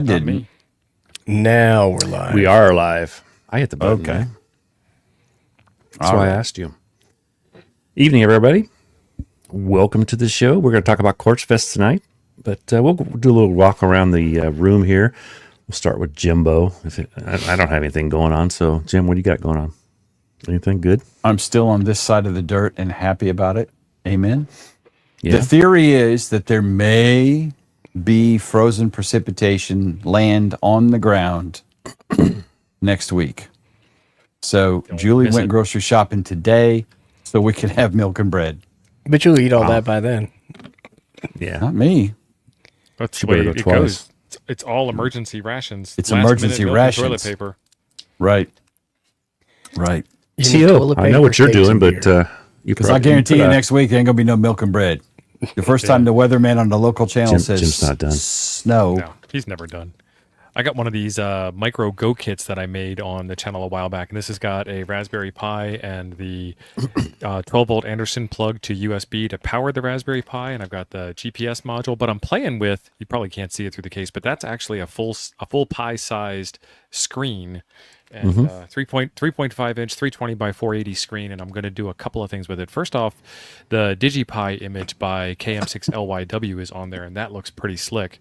Not me. Now we're live. We are live. I hit the button. Okay. That's why I asked you. Evening, everybody. Welcome to the show. We're going to talk about Quartzfest tonight, but we'll do a little walk around the room here. We'll start with Jimbo. I don't have anything going on, so Jim, what do you got going on? Anything good? I'm still on this side of the dirt and happy about it. Amen. Yeah. The theory is that there may be frozen precipitation land on the ground next week. So Julie went grocery shopping today so we can have milk and bread. But you'll eat all that by then. Yeah. Not me. That's You the way better go it twice. goes. It's all emergency rations. It's Last emergency minute milk and rations. Toilet paper. Right. Right. T.O., I know what you're doing, but you Because I guarantee you next week there ain't going to be no milk and bread. The first time the weatherman on the local channel says Jim's not done. snow. No, he's never done. I got one of these micro Go kits that I made on the channel a while back, and this has got a Raspberry Pi and the 12-volt Anderson plug to USB to power the Raspberry Pi, and I've got the GPS module. But I'm playing with, you probably can't see it through the case, but that's actually a full Pi-sized screen, and 3.5 inch 320 by 480 screen, and I'm going to do a couple of things with it. First off, the DigiPi image by KM6LYW is on there, and that looks pretty slick.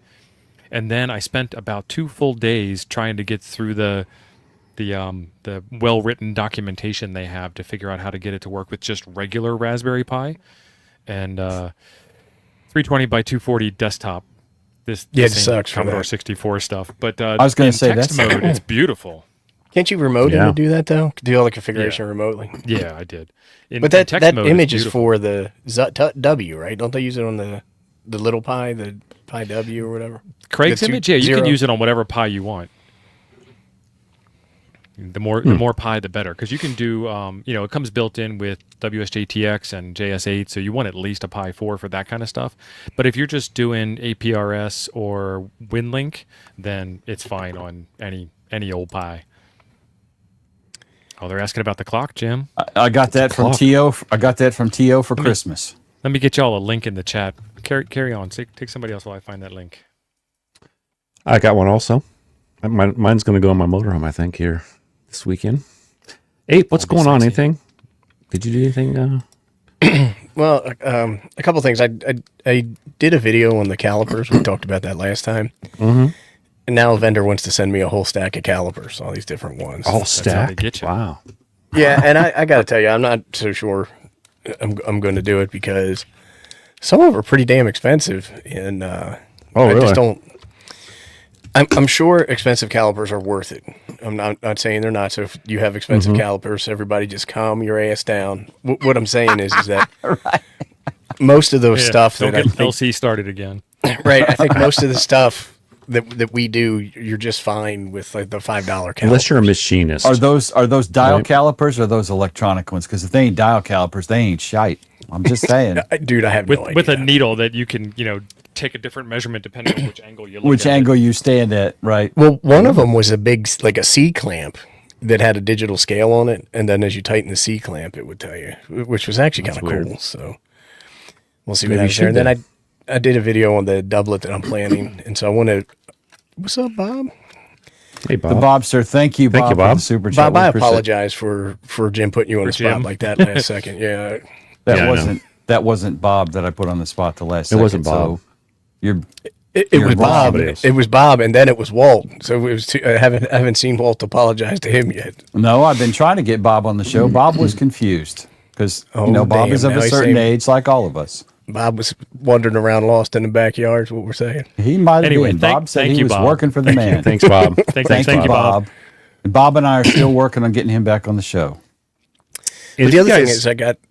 And then I spent about 2 full days trying to get through the well-written documentation they have to figure out how to get it to work with just regular Raspberry Pi and 320 by 240 desktop. This it ain't sucks for Commodore that. 64 stuff. But I was going to say text that's mode, it's beautiful. Can't you remote it to do that, though? Do all the configuration remotely? Yeah, I did. But that text mode, image it's is for the W, right? Don't they use it on the little Pi, the Pi W or whatever? Craig's The image, yeah, you 2.0? can use it on whatever Pi you want. The more Pi, the better, because you can do, it comes built in with WSJTX and JS8, so you want at least a Pi 4 for that kind of stuff. But if you're just doing APRS or WinLink, then it's fine on any old Pi. Oh, they're asking about the clock, Jim. I got that from T.O. I got that from T.O. for Christmas. Let me get y'all a link in the chat. Carry on. Take somebody else while I find that link. I got one also. Mine's going to go on my motorhome, I think, here this weekend. Ape, what's going on? Anything? Did you do anything? Well, a couple things. I did a video on the calipers. We talked about that last time. Mm-hmm. And now a vendor wants to send me a whole stack of calipers, all these different ones. All how they stacked? get you. Wow. Yeah, and I got to tell you, I'm not so sure I'm going to do it because some of them are pretty damn expensive, and I really? just don't. I'm sure expensive calipers are worth it. I'm not saying they're not. So if you have expensive calipers, everybody just calm your ass down. What I'm saying is that most of those stuff Don't that get I think, LC started again. right, I think most of the stuff that we do, you're just fine with like the $5 calipers. Unless you're a machinist. Are those dial Right. calipers or those electronic ones? Because if they ain't dial calipers, they ain't shite. I'm just saying. Dude, I have no idea. With a needle that you can, take a different measurement depending on which angle you look Which at. angle you stand at, right? Well, one of them was a big, like a C clamp that had a digital scale on it, and then as you tighten the C clamp, it would tell you, which was actually kind of cool. So we'll see what Maybe happens there. you And then should I did a video on the doublet that I'm planning, and so I want to. What's up, Bob? Hey, The Bob. Bob, sir. Thank you, Bob. you, Bob. For the super chat. Bob, I We appreciate- apologize for Jim putting you on the spot Jim. like that last second. Yeah, That Yeah, I wasn't that wasn't Bob that I put on the spot the last. It wasn't second, Bob. So you're it You're was wrong. Bob. It is. It was Bob, and then it was Walt. So it was. I haven't seen Walt apologize to him yet. no. I've been trying to get Bob on the show. Bob was confused because Oh, Bob damn. is of Now a he's certain saying- age, like all of us. Bob was wandering around lost in the backyard. Is what we're saying. He might have Anyway, been. thank- Bob said thank he you, was Bob. working for the man. Thanks, Bob. Thank you, Bob. And Bob and I are still working on getting him back on the show. But the other thing is,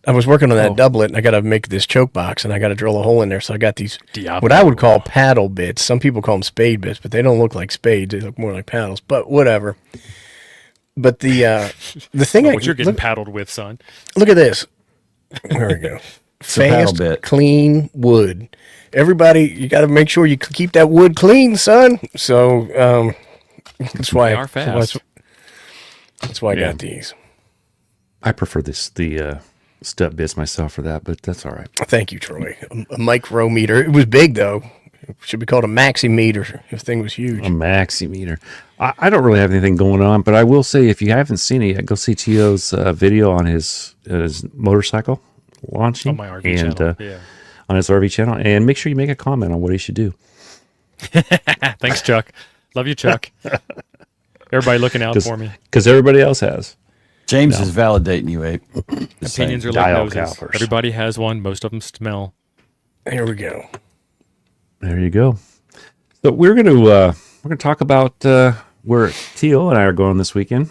I was working on that doublet, and I got to make this choke box, and I got to drill a hole in there. So I got these, what I would call paddle bits. Some people call them spade bits, but they don't look like spades. They look more like paddles. But whatever. But the thing, What you're getting paddled with, son. look at this. There we go. a paddle Fast, bit. clean wood. Everybody, you got to make sure you keep that wood clean, son. So that's why They are fast. That's why I Yeah. got these. I prefer the step bits myself for that, but that's all right. Thank you, Troy. A micrometer. It was big though. It should be called a maxi meter if the thing was huge. A maxi meter. I don't really have anything going on, but I will say if you haven't seen it yet, go see Tio's video on his motorcycle launching On my RV channel. on his RV channel, and make sure you make a comment on what he should do. Thanks, Chuck. Love you, Chuck. Everybody looking out for me. Because everybody else has. James is validating you, Abe. Opinions are like Dial noses. calipers. Everybody has one. Most of them smell. Here we go. There you go. So we're gonna talk about where Teal and I are going this weekend.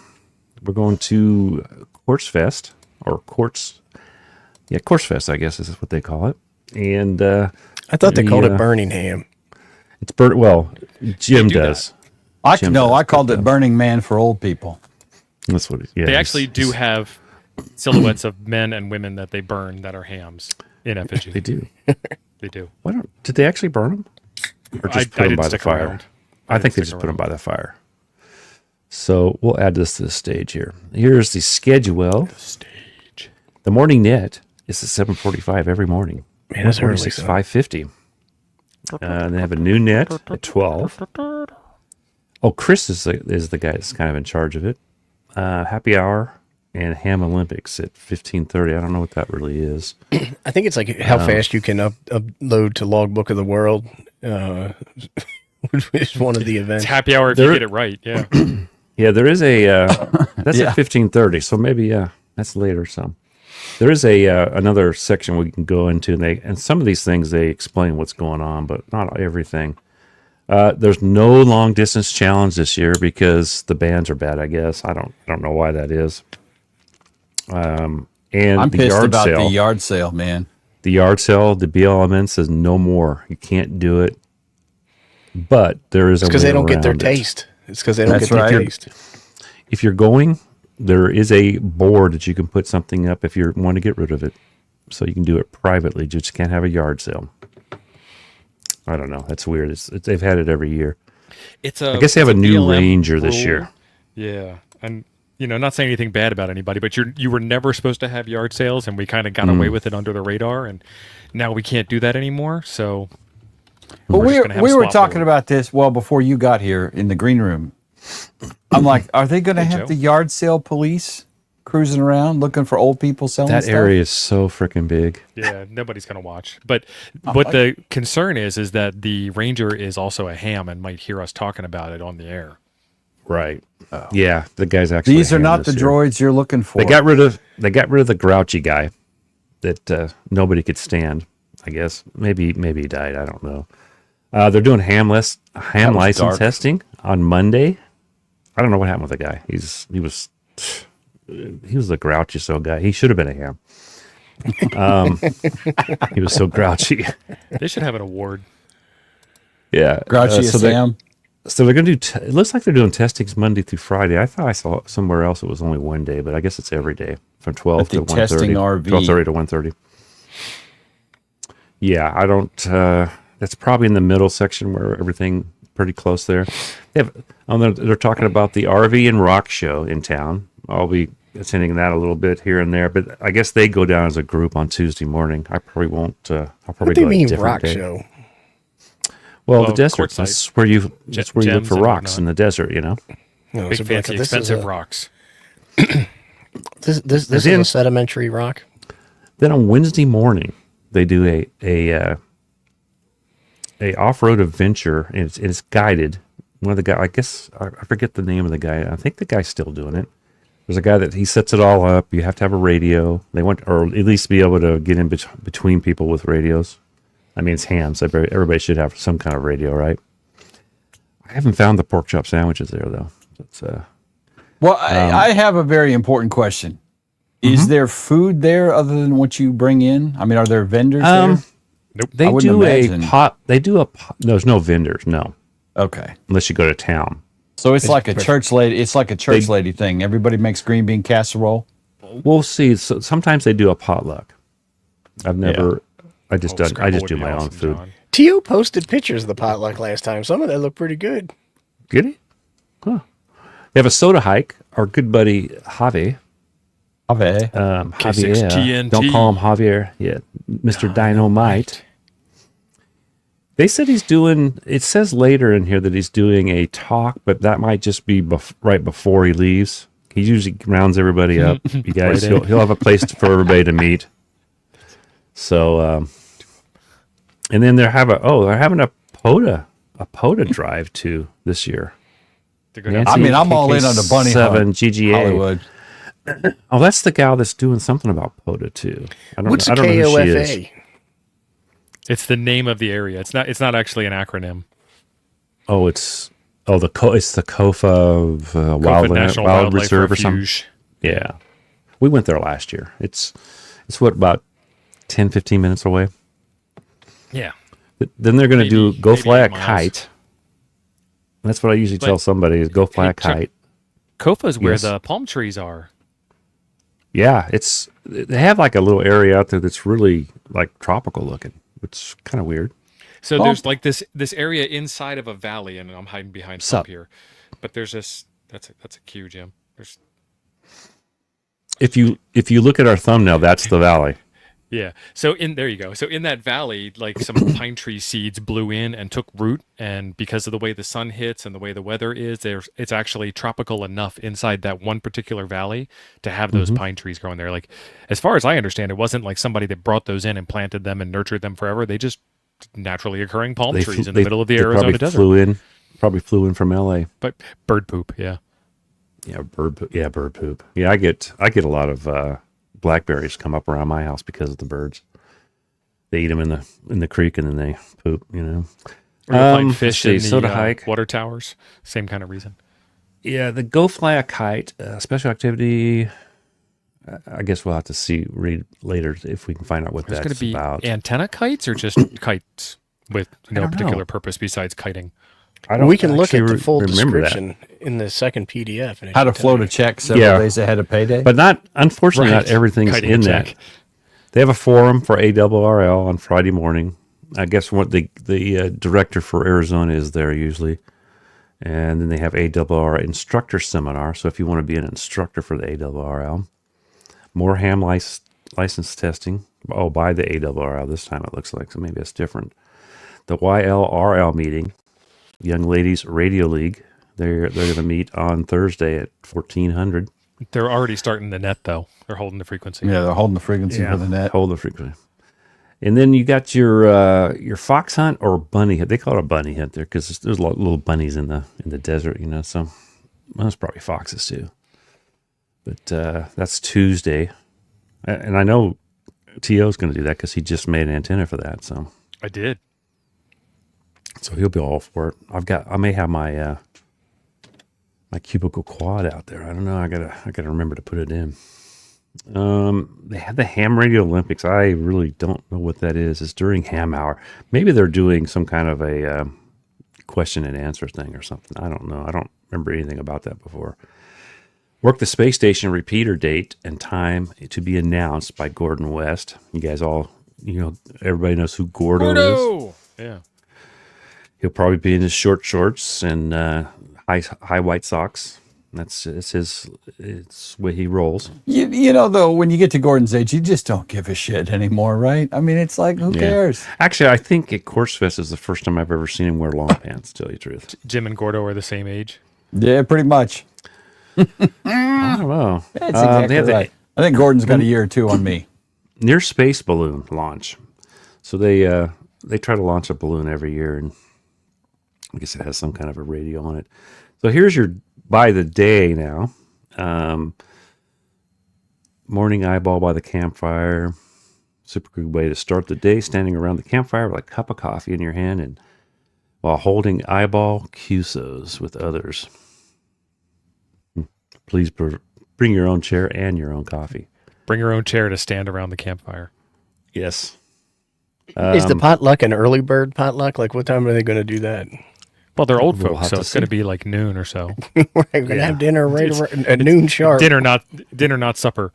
We're going to Quartzfest or Quartzfest, I guess is what they call it. And I thought they called it Birmingham. It's well, Jim does. I called it Burning Man for old people. That's what. Yeah, They actually do have silhouettes of men and women that they burn that are hams in effigy. They do. They do. Did they actually burn them, or just put them by the fire? Around. I think they just put them by the fire. So we'll add this to the stage here. Here's the schedule. The morning net is at 7:45 every morning. Man, that's early. 5:50. They have a new net at 12. Oh, Chris is the guy that's kind of in charge of it. Happy hour and Ham Olympics at 15:30. I don't know what that really is. I think it's like how fast you can upload to Logbook of the World, which is one of the events. It's happy hour if you get it right. Yeah. Yeah, there is a that's at 15:30. So maybe that's later. So there is another section we can go into, and some of these things they explain what's going on, but not everything. There's no long distance challenge this year because the bands are bad. I guess I don't know why that is. And I'm the pissed yard about sale, the yard sale, man. the yard sale, the BLMN says no more. You can't do it. But there is because they don't get their around it. taste. It's because they don't That's get their right. taste. If you're going, there is a board that you can put something up if you want to get rid of it. So you can do it privately. You just can't have a yard sale. I don't know. That's weird. They've had it every year. I guess they have a new BLM Ranger this rule. year. Yeah, and not saying anything bad about anybody, but you were never supposed to have yard sales, and we kind of got away with it under the radar, and now we can't do that anymore. So, But just gonna have we a were swap talking board. about this before you got here in the green room. I'm like, are they going to Hey, have Joe. the yard sale police cruising around looking for old people selling That stuff? area is so freaking big. Yeah, nobody's gonna watch. But what the concern is that the Ranger is also a ham and might hear us talking about it on the air. Right. Yeah, the guy's actually. These a are ham not this the year. droids you're looking for. They got rid of the grouchy guy that nobody could stand. I guess maybe he died. I don't know. They're doing ham license dark. testing on Monday. I don't know what happened with the guy. He was the grouchy so guy. He should have been a ham. He was so grouchy. They should have an award. Yeah, Grouchy as Sam. So they're going to do. It looks like they're doing testings Monday through Friday. I thought I saw somewhere else it was only one day, but I guess it's every day from 12 At the to 1:30. testing RV. 12:30 to 1:30. Yeah, I don't. That's probably in the middle section where everything pretty close there. They're talking about the RV and Rock show in town. I'll be attending that a little bit here and there, but I guess they go down as a group on Tuesday morning. I probably won't. I'll probably What do you go a mean different rock day. show? Well, Well, the desert. Quartzsite. That's where you look Gems for and rocks whatnot. in the desert. You know. No, Big so fancy this is expensive a- rocks. This is a sedimentary rock. Then on Wednesday morning, they do a off-road adventure, and it's guided. One of the guys, I guess, I forget the name of the guy. I think the guy's still doing it. There's a guy that he sets it all up. You have to have a radio. They want, or at least be able to get in between people with radios. I mean, it's hams. Everybody should have some kind of radio, right? I haven't found the pork chop sandwiches there though. It's, Well, I have a very important question. Is there food there other than what you bring in? I mean, are there vendors there? Nope. they wouldn't do imagine. a pot. They do a pot. There's no vendors, no, Okay. unless you go to town. So it's like a church lady. It's like a church lady thing. Everybody makes green bean casserole. We'll see. So sometimes they do a potluck. I've never. I just do Scramble my would be own awesome, food. John. Tio posted pictures of the potluck last time. Some of that looked pretty good. Get it? Huh. They have a soda hike. Our good buddy Javi. Ave. Javier. K6TNT. Don't call him Javier yet. Mr. Dynamite. They said he's doing. It says later in here that he's doing a talk, but that might just be right before he leaves. He usually rounds everybody up. You guys, he'll have a place for everybody to meet. So, and then they're having a POTA drive too this year. I mean, I'm all in on the bunny hunt. GGA. Hollywood. Oh, that's the gal that's doing something about POTA too. What's I don't know who she is. KOFA? It's the name of the area. It's not actually an acronym. Oh, it's the Kofa Kofa National Wild Wildlife Reserve or something. Refuge. Yeah, we went there last year. It's what, about 10, 15 minutes away. Yeah. Then they're going to do go maybe fly a 8 miles. kite. That's what I usually tell somebody is go fly a kite. Kofa's where Yes. the palm trees are. Yeah, they have like a little area out there that's really like tropical looking. It's kind of weird. So there's like this area inside of a valley, and I'm hiding behind Sup? Pump here. But there's this. That's a cue, Jim. There's If you look at our thumbnail, that's the valley. Yeah. So there you go. So in that valley, like some pine tree seeds blew in and took root, and because of the way the sun hits and the way the weather is, it's actually tropical enough inside that one particular valley to have those pine trees growing there. Like, as far as I understand, it wasn't like somebody that brought those in and planted them and nurtured them forever. They just naturally occurring palm trees in the middle of the Arizona desert. Probably flew in from LA. But bird poop, yeah. Yeah, bird poop. Yeah, I get a lot of blackberries come up around my house because of the birds. They eat them in the creek and then they poop. You know, Or you'll find fish in soda the hike. water towers. Same kind of reason. Yeah, the go fly a kite special activity. I guess we'll have to read later if we can find out what There's that's going to be about. antenna kites or just kites with no don't particular know. purpose besides kiting. We can look at the actually full remember that. description in the second PDF. And it How to should tell float you. a check several days ahead of payday. But unfortunately, Right. not everything's Kiting in a that. check. They have a forum for ARRL on Friday morning. I guess what the director for Arizona is there usually. And then they have ARRL instructor seminar. So if you want to be an instructor for the ARRL, more ham license testing. Oh, by the ARRL this time it looks like. So maybe it's different. The YLRL meeting, Young Ladies Radio League. They're going to meet on Thursday at 1400. They're already starting the net, though. They're holding the frequency. Yeah, they're holding the frequency for the net. Hold the frequency. And then you got your fox hunt or bunny hunt. They call it a bunny hunt there because there's a lot of little bunnies in the desert, you know. So there's probably foxes too. But that's Tuesday, and I know T.O.'s going to do that because he just made an antenna for that. So I did. he'll be all for it. I may have my my cubicle quad out there. I don't know. I gotta remember to put it in. They had the Ham Radio Olympics. I really don't know what that is. It's during ham hour. Maybe they're doing some kind of a question and answer thing or something. I don't know. I don't remember anything about that before. Work the space station repeater date and time to be announced by Gordon West. You guys all, everybody knows who Gordo is. Yeah. He'll probably be in his short shorts and high white socks. It's where he rolls. You know, though, when you get to Gordon's age, you just don't give a shit anymore, right? I mean, it's like, who cares? Actually, I think at Quartzfest is the first time I've ever seen him wear long pants, to tell you the truth. Jim and Gordo are the same age. Yeah, pretty much. I don't know. That's exactly right. I think Gordon's got a year or two on me. Near space balloon launch. So they try to launch a balloon every year, and I guess it has some kind of a radio on it. So here's your by the day now. Morning eyeball by the campfire. Super good way to start the day, standing around the campfire with a cup of coffee in your hand and while holding eyeball QSOs with others. Please bring your own chair and your own coffee. Bring your own chair to stand around the campfire. Yes. Is the potluck an early bird potluck? Like, what time are they going to do that? Well, they're old We'll folks, have so to it's going to see. be like noon or so. We're going to have dinner right at noon sharp. Dinner, not supper.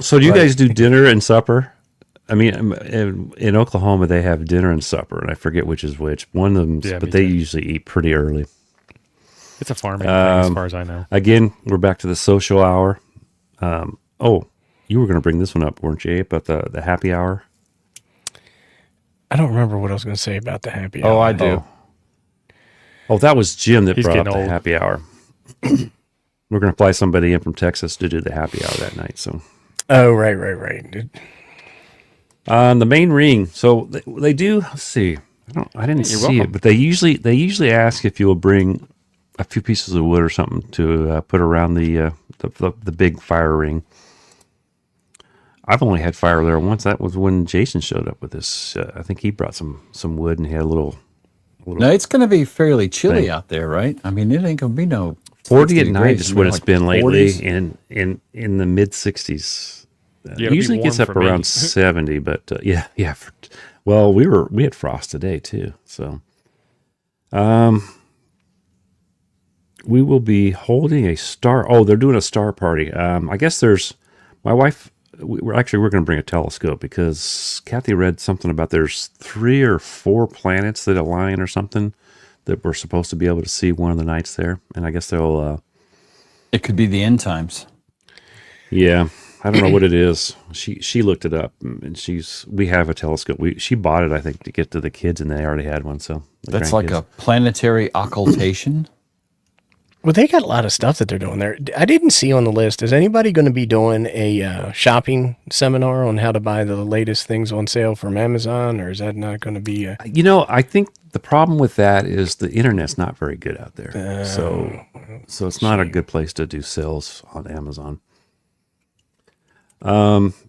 So do you guys do dinner and supper? I mean, in Oklahoma, they have dinner and supper, and I forget which is which. One of them, Yeah, but me they too. usually eat pretty early. It's a farming thing, as far as I know. Again, we're back to the social hour. You were going to bring this one up, weren't you, Abe, about the happy hour? I don't remember what I was going to say about the happy Oh, hour. I do. Oh, that was Jim that He's brought up getting the old. happy hour. We're going to fly somebody in from Texas to do the happy hour that night. So, Oh, right. the main ring. So they do. Let's see. I didn't You're see welcome. it, but they usually ask if you will bring a few pieces of wood or something to put around the big fire ring. I've only had fire there once. That was when Jason showed up with this. I think he brought some wood and he had a little No, it's going to be fairly chilly Thing. out there, right? I mean, it ain't going to be no 40 at 60 night degrees. is It's what gonna it's be been like lately, 40s. in the mid 60s. Yeah, it'll be Usually warm gets up for me. around 70, but yeah. Well, we had frost today too, so we will be holding a star. Oh, they're doing a star party. I guess there's my wife. We're going to bring a telescope because Kathy read something about there's 3 or 4 planets that align or something that we're supposed to be able to see one of the nights there, and I guess they'll. It could be the end times. Yeah, I don't know what it is. She looked it up, and we have a telescope. She bought it, I think, to get to the kids, and they already had one. So the That's like grandkids. a planetary occultation. Well, they got a lot of stuff that they're doing there. I didn't see on the list. Is anybody going to be doing a shopping seminar on how to buy the latest things on sale from Amazon, or is that not going to be a... I think the problem with that is the internet's not very good out there. So it's not a good place to do sales on Amazon.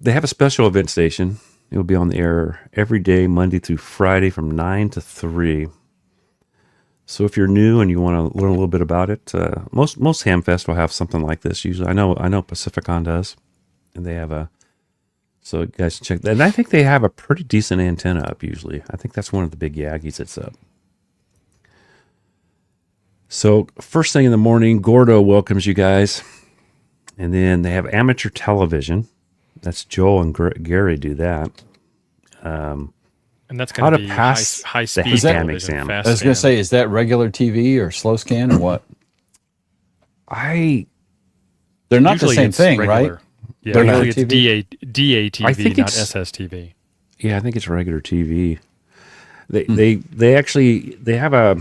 They have a special event station. It will be on the air every day, Monday through Friday from 9 to 3. So if you're new and you want to learn a little bit about it, most ham fest will have something like this. Usually, I know Pacificon does, and they have a. So you guys check that. And I think they have a pretty decent antenna up. Usually, I think that's one of the big Yagis that's up. So first thing in the morning, Gordo welcomes you guys, and then they have amateur television. That's Joel and Gary do that. And that's How going to to be pass high the speed ham television, exam. fast I was going to scan. say, is that regular TV or slow scan or what? They're not the Usually same it's thing, regular. right? Yeah, They're not usually it's DATV, I think not it's- SSTV. Yeah, I think it's regular TV. They actually have a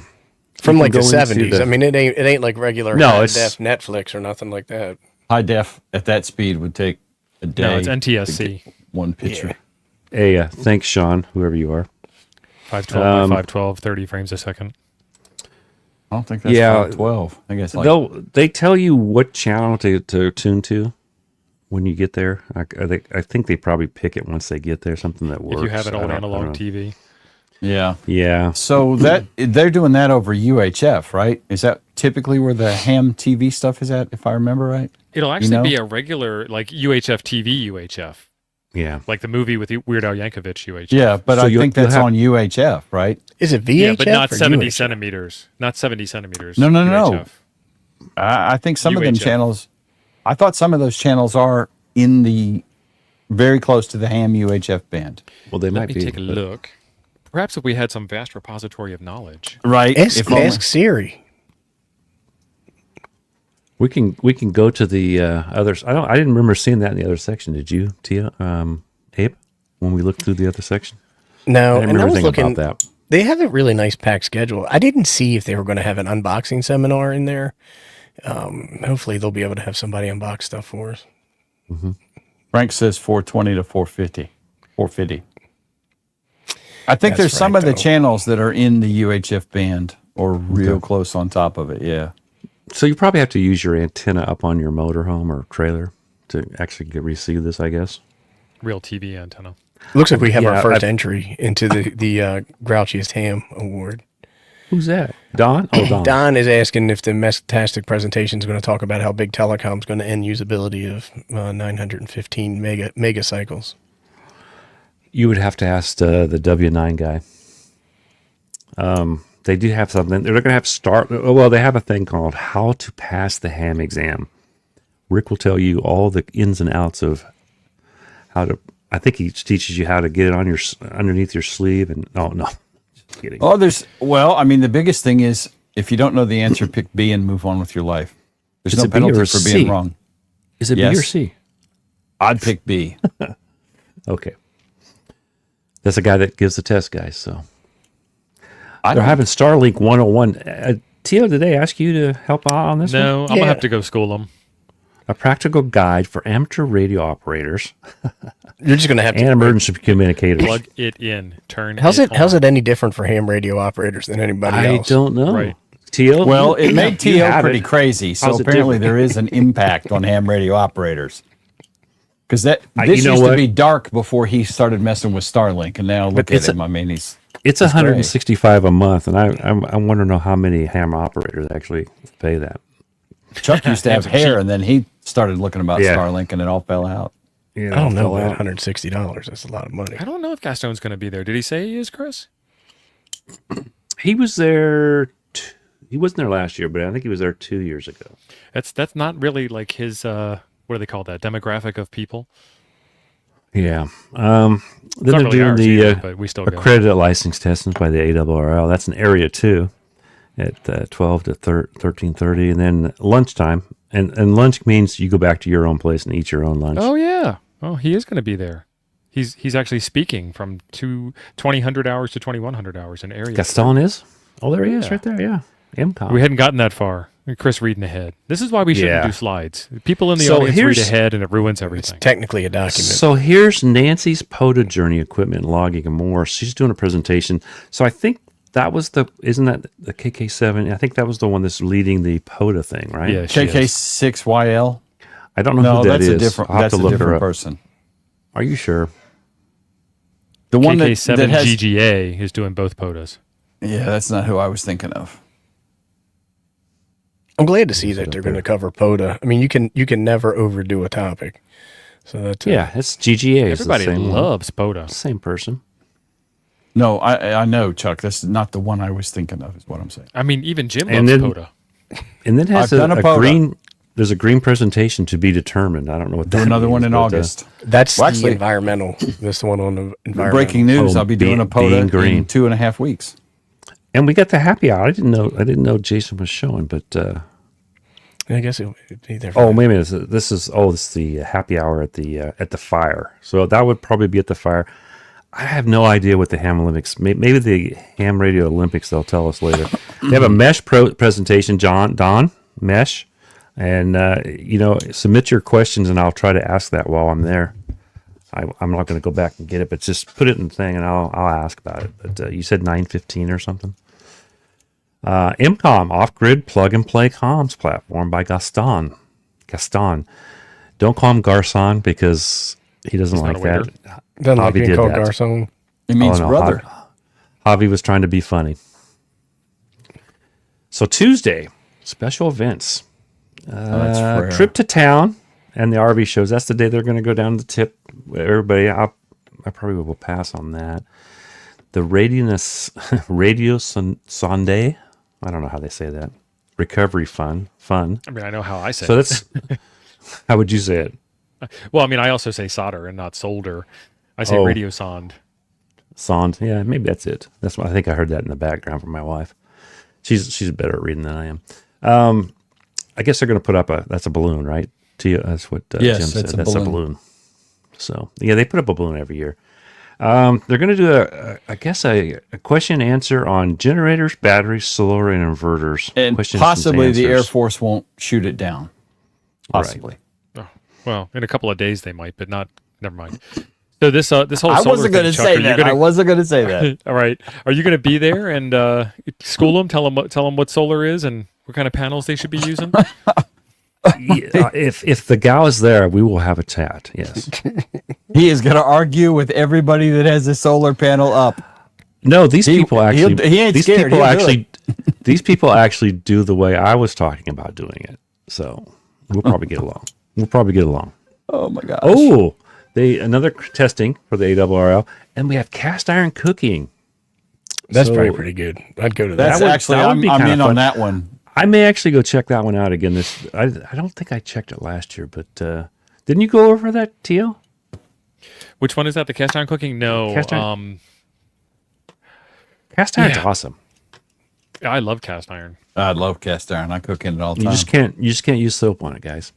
From you like can the go into 70s. the- I mean, it ain't like regular No, high it's- def Netflix or nothing like that. High def at that speed would take a day. No, it's to NTSC. get one picture. Yeah. thanks, Sean, whoever you are. 512 by 512, 30 frames a second. I don't think that's Yeah. 512. I guess like They tell you what channel to tune to when you get there. I think they probably pick it once they get there. Something that works. If you have an I old don't analog know. TV. yeah. Yeah. So that they're doing that over UHF, right? Is that typically where the ham TV stuff is at, if I remember right? It'll actually know? be a regular, like UHF TV UHF. Yeah. Like the movie with Weird Al Yankovic UHF. Yeah, but So I you'll- think you'll that's have- on UHF, right? Is it VHF Yeah, but not or 70 UHF? centimeters. Not 70 centimeters. No. UHF. I think some of them UHF. channels. I thought some of those channels are in the very close to the ham UHF band. Well, they Let might me be. take a but- look. Perhaps if we had some vast repository of knowledge. Right. Ask Siri. We can go to the others. I didn't remember seeing that in the other section. Did you, Tia? Abe, when we looked through the other section? No, I didn't and I remember was anything looking. about that. They have a really nice packed schedule. I didn't see if they were going to have an unboxing seminar in there. Hopefully, they'll be able to have somebody unbox stuff for us. Frank says 420 to 450. 450. I think That's there's some right, of the though. channels that are in the UHF band or real close on top of it. Yeah. So you probably have to use your antenna up on your motorhome or trailer to actually receive this, I guess. Real TV antenna. Looks like we have Yeah, our first entry into the Grouchiest Ham Award. Who's that? Don? Oh, Don. Don is asking if the Mestastic presentation is going to talk about how big telecom is going to end usability of 915 megacycles. You would have to ask the W9 guy. They do have something. They're going to have well, they have a thing called How to Pass the Ham Exam. Rick will tell you all the ins and outs of how to. I think he teaches you how to get it on underneath your sleeve. And no, just kidding. Oh, the biggest thing is if you don't know the answer, pick B and move on with your life. There's Is no it B penalty or for C? being wrong. Is it B yes. or C? I'd pick B. Okay. That's the guy that gives the test, guys. So I they're don't- having Starlink 101. Tio, did they ask you to help out on this one? No, I'm gonna have to go school them. A practical guide for amateur radio operators You're just gonna have and to. emergency communicators. Plug it in. Turn. How's it? How's on. it any different for ham radio operators than anybody I else? don't know. Right. Tio? Well, it made You TO have pretty it. crazy. So How's it apparently different? there is an impact on ham radio operators. Because this you know used what? to be dark before he started messing with Starlink, and now look at it's him. I mean, he's It's That's 165 a month, and I want to know how many ham operators actually pay that. Chuck used to have hair, and then he started looking about Yeah. Starlink, and it all fell out. You I don't know. fill out. $160. That's a lot of money. I don't know if Gastone's going to be there. Did he say he is, Chris? He was there. He wasn't there last year, but I think he was there 2 years ago. That's not really like his. What do they call that? Demographic of people. Yeah. Then not they're really doing ours the either, but we still go. accredited license testing by the ARRL. That's in area 2 at 12 to 13:30, and then lunchtime. And lunch means you go back to your own place and eat your own lunch. Oh yeah. Oh, he is going to be there. He's actually speaking from 2000 hours to 2100 hours in area. Gaston is? Oh, there he is, Yeah. right there. Yeah, MCOM. We hadn't gotten that far. Chris reading ahead. This is why we shouldn't Yeah. do slides. People in the So audience read here's- ahead, and it ruins It's everything. technically a document. So here's Nancy's POTA journey equipment logging and more. She's doing a presentation. So I think that was isn't that the KK7? I think that was the one that's leading the POTA thing, right? Yeah, she is. KK6YL. I don't know No, who that that's is. a different. I'll have That's to a look her different up. person. Are you sure? The one that KK7 has. GGA is doing both POTAs. Yeah, that's not who I was thinking of. I'm glad to see that they're going to cover POTA. I mean, you can never overdo a topic. So that's Yeah, it's GGA. It's Everybody the same loves POTA. same person. No, I know, Chuck. That's not the one I was thinking of. Is what I'm saying. I mean, even Jim And loves then- POTA. And then it has I've done a a POTA. green. There's a green presentation to be determined. I don't know what Do that another one means, in but, August. that's Well, the actually- environmental. That's the one on the environmental. Breaking news! Oh, I'll be doing a being POTA green. in 2.5 weeks. And we got the happy hour. I didn't know Jason was showing, but I guess it'll be there. oh, wait a minute. This is the happy hour at the fire. So that would probably be at the fire. I have no idea what the Ham Olympics. Maybe the Ham Radio Olympics. They'll tell us later. They have a mesh presentation. Don mesh, and submit your questions, and I'll try to ask that while I'm there. I'm not going to go back and get it, but just put it in the thing, and I'll ask about it. But you said 9:15 or something. MCOM, off-grid plug-and-play comms platform by Gaston. Don't call him Garcon because he doesn't He's not like a waiter. that. Doesn't like Javi being did called that. Garcon. It means no, brother. Javi was trying to be funny. So Tuesday, special events. That's rare. Trip to town and the RV shows. That's the day they're going to go down to the tip. Everybody, I probably will pass on that. The Radio Sunday. I don't know how they say that. Recovery fun. I mean, I know how I say So it. that's how would you say it? Well, I mean, I also say solder and not solder. I say Oh. radio sond. Sond. Yeah, maybe that's it. That's what I think I heard that in the background from my wife. She's better at reading than I am. I guess they're going to put up that's a balloon, right? That's what Yes, Jim said. it's a That's balloon. a balloon. So yeah, they put up a balloon every year. They're going to do a question and answer on generators, batteries, solar, and inverters. And Questions possibly the Air answers. Force won't shoot it down. Possibly. Oh, well, in a couple of days they might, but not. Never mind. So this whole I solar wasn't going thing, to Chuck, say are you that. gonna- I wasn't going to say that. All right. Are you going to be there and school them? Tell them what solar is and what kind of panels they should be using? Yeah, if the gal is there, we will have a chat. Yes. He is going to argue with everybody that has a solar panel up. No, these He- people actually. he ain't these scared. people He'll do actually. These people actually do the way I was talking about doing it. So we'll probably get along. Oh my gosh. Oh, another testing for the ARRL, and we have cast iron cooking. That's So- probably pretty good. I'd go to that. That's that would- actually, that would I'm be kinda in fun. on that one. I may actually go check that one out again. I don't think I checked it last year, but didn't you go over that, Teal? Which one is that? The cast iron cooking? No. Cast iron? Cast iron's Yeah. awesome. I love cast iron. I love cast iron. I cook in it all the You time. just can't use soap on it, guys.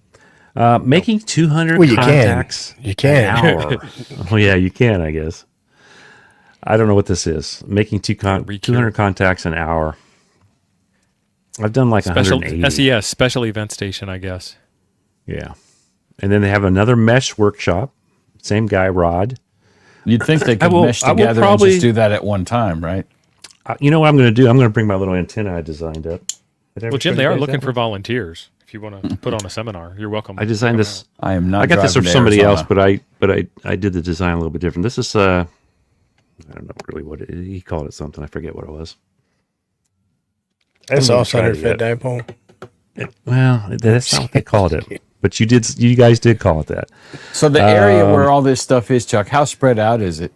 Making 200 Well, you contacts can. You can. an hour. Oh yeah, you can, I guess. I don't know what this is. Making 200 contacts an hour. I've done like Special 180. SES, special event station, I guess. Yeah. And then they have another mesh workshop. Same guy, Rod. You'd think they could mesh together and just do that at one time, right? You know what I'm going to do? I'm going to bring my little antenna I designed up. Well, Jim, they are looking for volunteers. If you want to put on a seminar, you're welcome. I designed this. I am not. I got this from driving to somebody else, Arizona. but I did the design a little bit different. This is I don't know really what he called it something. I forget what it was. That's off-center fed dipole. Well, that's not what they called it. But you guys did call it that. So the area where all this stuff is, Chuck, how spread out is it?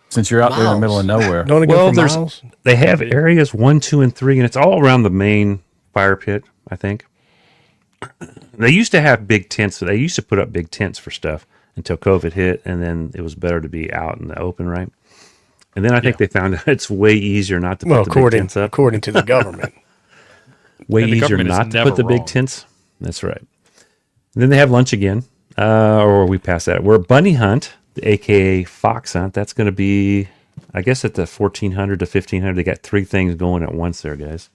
Since you're out there in the middle of nowhere. Don't it go for miles? They have areas 1, 2, and 3, and it's all around the main fire pit, I think. They used to have big tents. They used to put up big tents for stuff until COVID hit, and then it was better to be out in the open, right? And then I think they found out it's way easier not to put the big tents up. According to the government. Way And the easier government is not to never put the big wrong. tents. That's right. And then they have lunch again, or we passed that. We're Bunny Hunt, a.k.a. Fox Hunt. That's going to be, I guess, at the 1400 to 1500. They got 3 things going at once there, guys.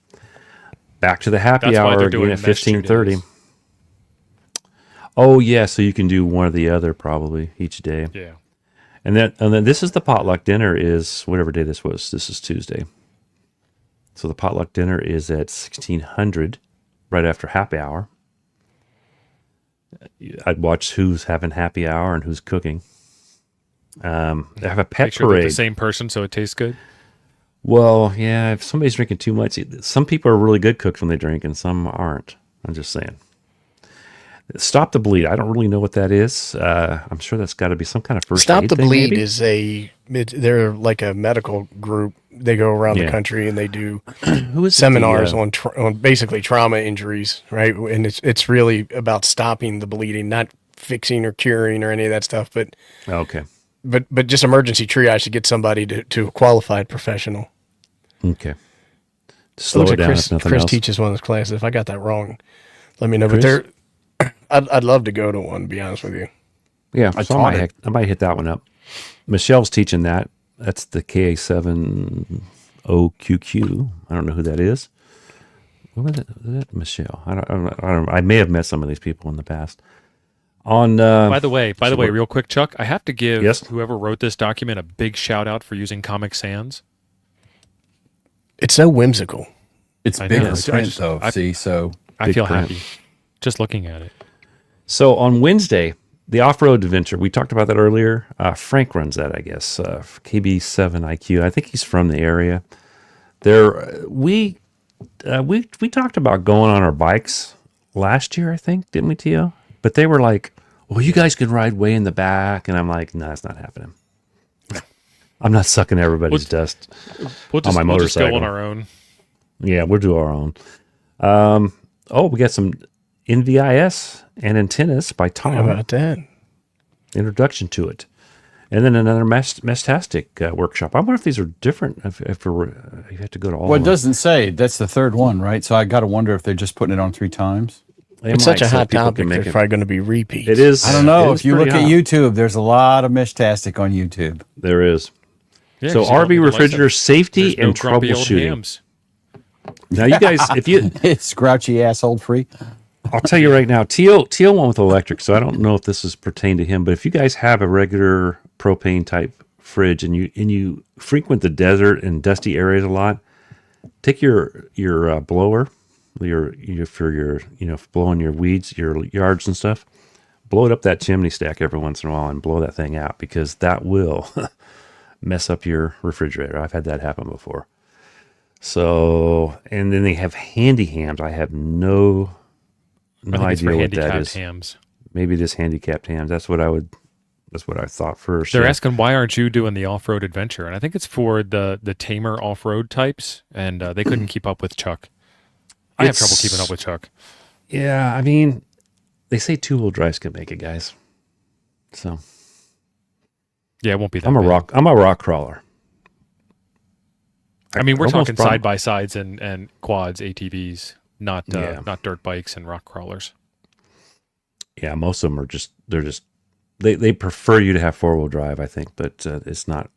Back to the happy That's why hour they're again doing at mesh 2 1530. days. Oh, yeah, so you can do one or the other probably each day. Yeah. And then this is the potluck dinner is whatever day this was. This is Tuesday. So the potluck dinner is at 1600 right after happy hour. I'd watch who's having happy hour and who's cooking. They have a pet Make sure they're parade. the same person so it tastes good. Well, yeah, if somebody's drinking too much, some people are really good cooks when they drink and some aren't. I'm just saying. Stop the Bleed. I don't really know what that is. I'm sure that's got to be some kind of first Stop aid the thing, Bleed maybe? they're like a medical group. They go around the country and they do Who is seminars on basically trauma injuries, right? And it's really about stopping the bleeding, not fixing or curing or any of that stuff, but Okay. but just emergency triage to get somebody to a qualified professional. Okay. It Slow looks it like down. if nothing Chris else. teaches one of those classes. If I got that wrong, let me know. Chris? But I'd love to go to one, to be honest with you. Yeah, I so taught I might hit that one up. Michelle's teaching that. That's the KA7OQQ. I don't know who that is. What was it? Was that Michelle? I don't. I may have met some of these people in the past. On By the way, real quick, Chuck, I have to give Yes? whoever wrote this document a big shout out for using Comic Sans. It's so whimsical. It's I big know. print, though. See, so I Big feel print. happy just looking at it. So on Wednesday, the off-road adventure, we talked about that earlier. Frank runs that, I guess. KB7IQ. I think he's from the area. We talked about going on our bikes last year, I think, didn't we, Tio? But they were like, well, you guys can ride way in the back. And I'm like, no, that's not happening. I'm not sucking everybody's dust We'll just, on my we'll just go motorcycle. on our own. Yeah, we'll do our own. We got some NVIS and antennas by How Tom. about that? Introduction to it. And then another Mestastic workshop. I wonder if these are different. If you have to go to all well, of it them. doesn't say. That's the third one, right? So I got to wonder if they're just putting it on 3 times. They It's might, such a so hot people topic. can make There's it. probably going to be repeats. It is. I don't know. it is If you look pretty at hot. YouTube, there's a lot of Meshtastic on YouTube. There is. Yeah, So 'cause you don't RV need the refrigerator license. safety There's no and grumpy old troubleshooting. hams. Now, you guys, if you, It's grouchy asshole free. I'll tell you right now, Teal went with electric, so I don't know if this is pertained to him. But if you guys have a regular propane type fridge and you frequent the desert and dusty areas a lot, take your blower, for your blowing your weeds, your yards and stuff. Blow it up that chimney stack every once in a while and blow that thing out, because that will mess up your refrigerator. I've had that happen before. So, and then they have handy hams. I have no I think it's for idea what that handicapped is. hams. Maybe just handicapped hams. That's what I thought first. They're yeah. asking, why aren't you doing the off-road adventure? And I think it's for the tamer off-road types, and they couldn't keep up with Chuck. I have trouble keeping up with Chuck. Yeah, I mean, they say 2-wheel drives can make it, guys. So Yeah, it won't be that I'm a bad. rock crawler. I mean, we're Almost talking brought- side by sides and quads, ATVs, not Yeah. not dirt bikes and rock crawlers. Yeah, most of them are they prefer you to have 4-wheel drive, I think, but it's not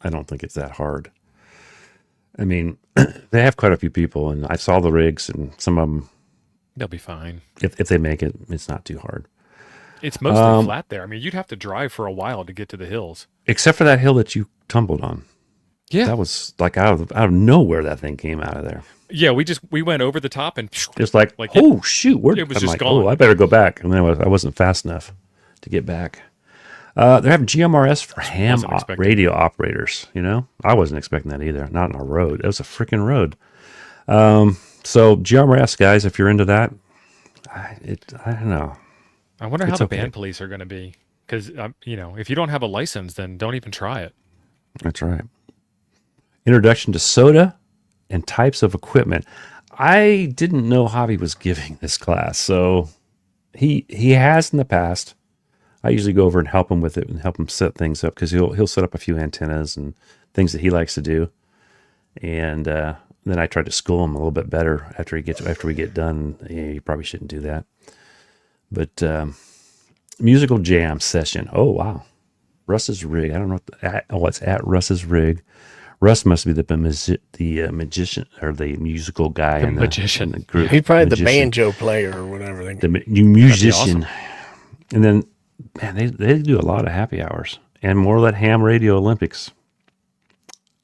I don't think it's that hard. I mean, they have quite a few people, and I saw the rigs, and some of them, They'll be fine. if they make it, it's not too hard. It's mostly flat there. I mean, you'd have to drive for a while to get to the hills. Except for that hill that you tumbled on. Yeah. That was like out of nowhere that thing came out of there. Yeah, we went over the top and It's like oh, shoot. it was I'm just like, gone. oh, I better go back. And then I wasn't fast enough to get back. They're having GMRS for ham radio operators. You know, I wasn't expecting that either. Not on a road. It was a freaking road. So GMRS guys, if you're into that, I don't know. I wonder how the band police are going to be. Because, if you don't have a license, then don't even try it. That's right. Introduction to soda and types of equipment. I didn't know Javi was giving this class, so he has in the past. I usually go over and help him with it and help him set things up because he'll set up a few antennas and things that he likes to do, and then I try to school him a little bit better after we get done. Yeah, you probably shouldn't do that, but musical jam session. Oh wow, Russ's rig. I don't know what's at Russ's rig. Russ must be the magician or the musical guy in the group. He's probably the banjo player or whatever. The musician. Awesome. And then, man, they do a lot of happy hours and more of that ham radio Olympics.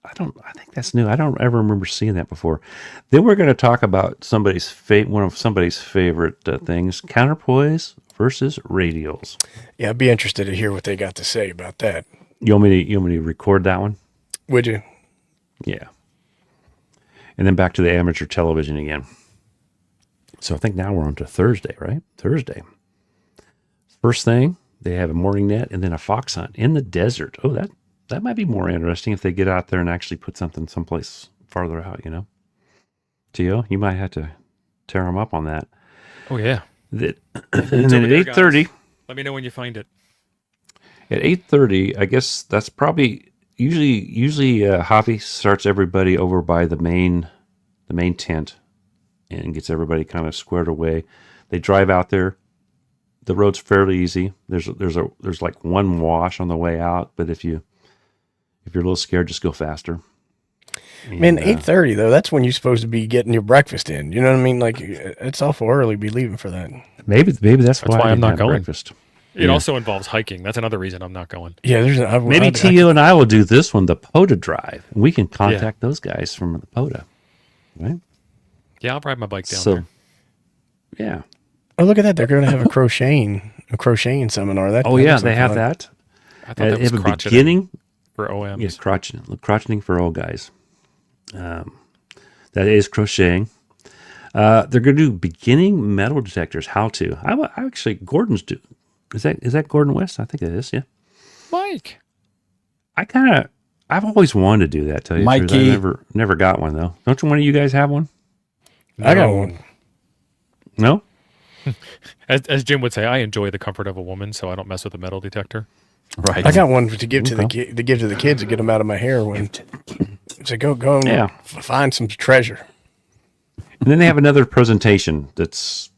I think that's new. I don't ever remember seeing that before. Then we're going to talk about one of somebody's favorite things: counterpoise versus radials. Yeah, I'd be interested to hear what they got to say about that. You want me to record that one? Would you? Yeah. And then back to the amateur television again. So I think now we're on to Thursday, right? Thursday. First thing, they have a morning net and then a fox hunt in the desert. Oh, that might be more interesting if they get out there and actually put something someplace farther out, you know? Tio, you might have to tear them up on that. Oh, yeah. And then at 8:30. Let me know when you find it. At 8:30, I guess that's probably... Usually, Javi starts everybody over by the main tent and gets everybody kind of squared away. They drive out there. The road's fairly easy. There's like one wash on the way out, but if you're a little scared, just go faster. Man, 8:30 though, that's when you're supposed to be getting your breakfast in. You know what I mean? Like it's awful early to be leaving for that. Maybe that's why I'm not going. Breakfast. It also involves hiking. That's another reason I'm not going. Yeah, maybe Tio and I will do this one, the POTA drive. We can contact those guys from the POTA, right? Yeah, I'll ride my bike down there. Yeah. Oh, look at that! They're going to have a crocheting seminar. They have that. I thought that was crotcheting beginning for OMs. Yes, crotcheting for old guys. That is crocheting. They're going to do beginning metal detectors. How to? I actually Gordon's do. Is that Gordon West? I think it is. Yeah. Mike. I've always wanted to do that. Tell you the truth. I never got one though. Don't one of you guys have one? No. I got one. No. As Jim would say, I enjoy the comfort of a woman, so I don't mess with a metal detector. Right. I got one to give to the kids to get them out of my hair when. So go and find some treasure. And then they have another presentation that's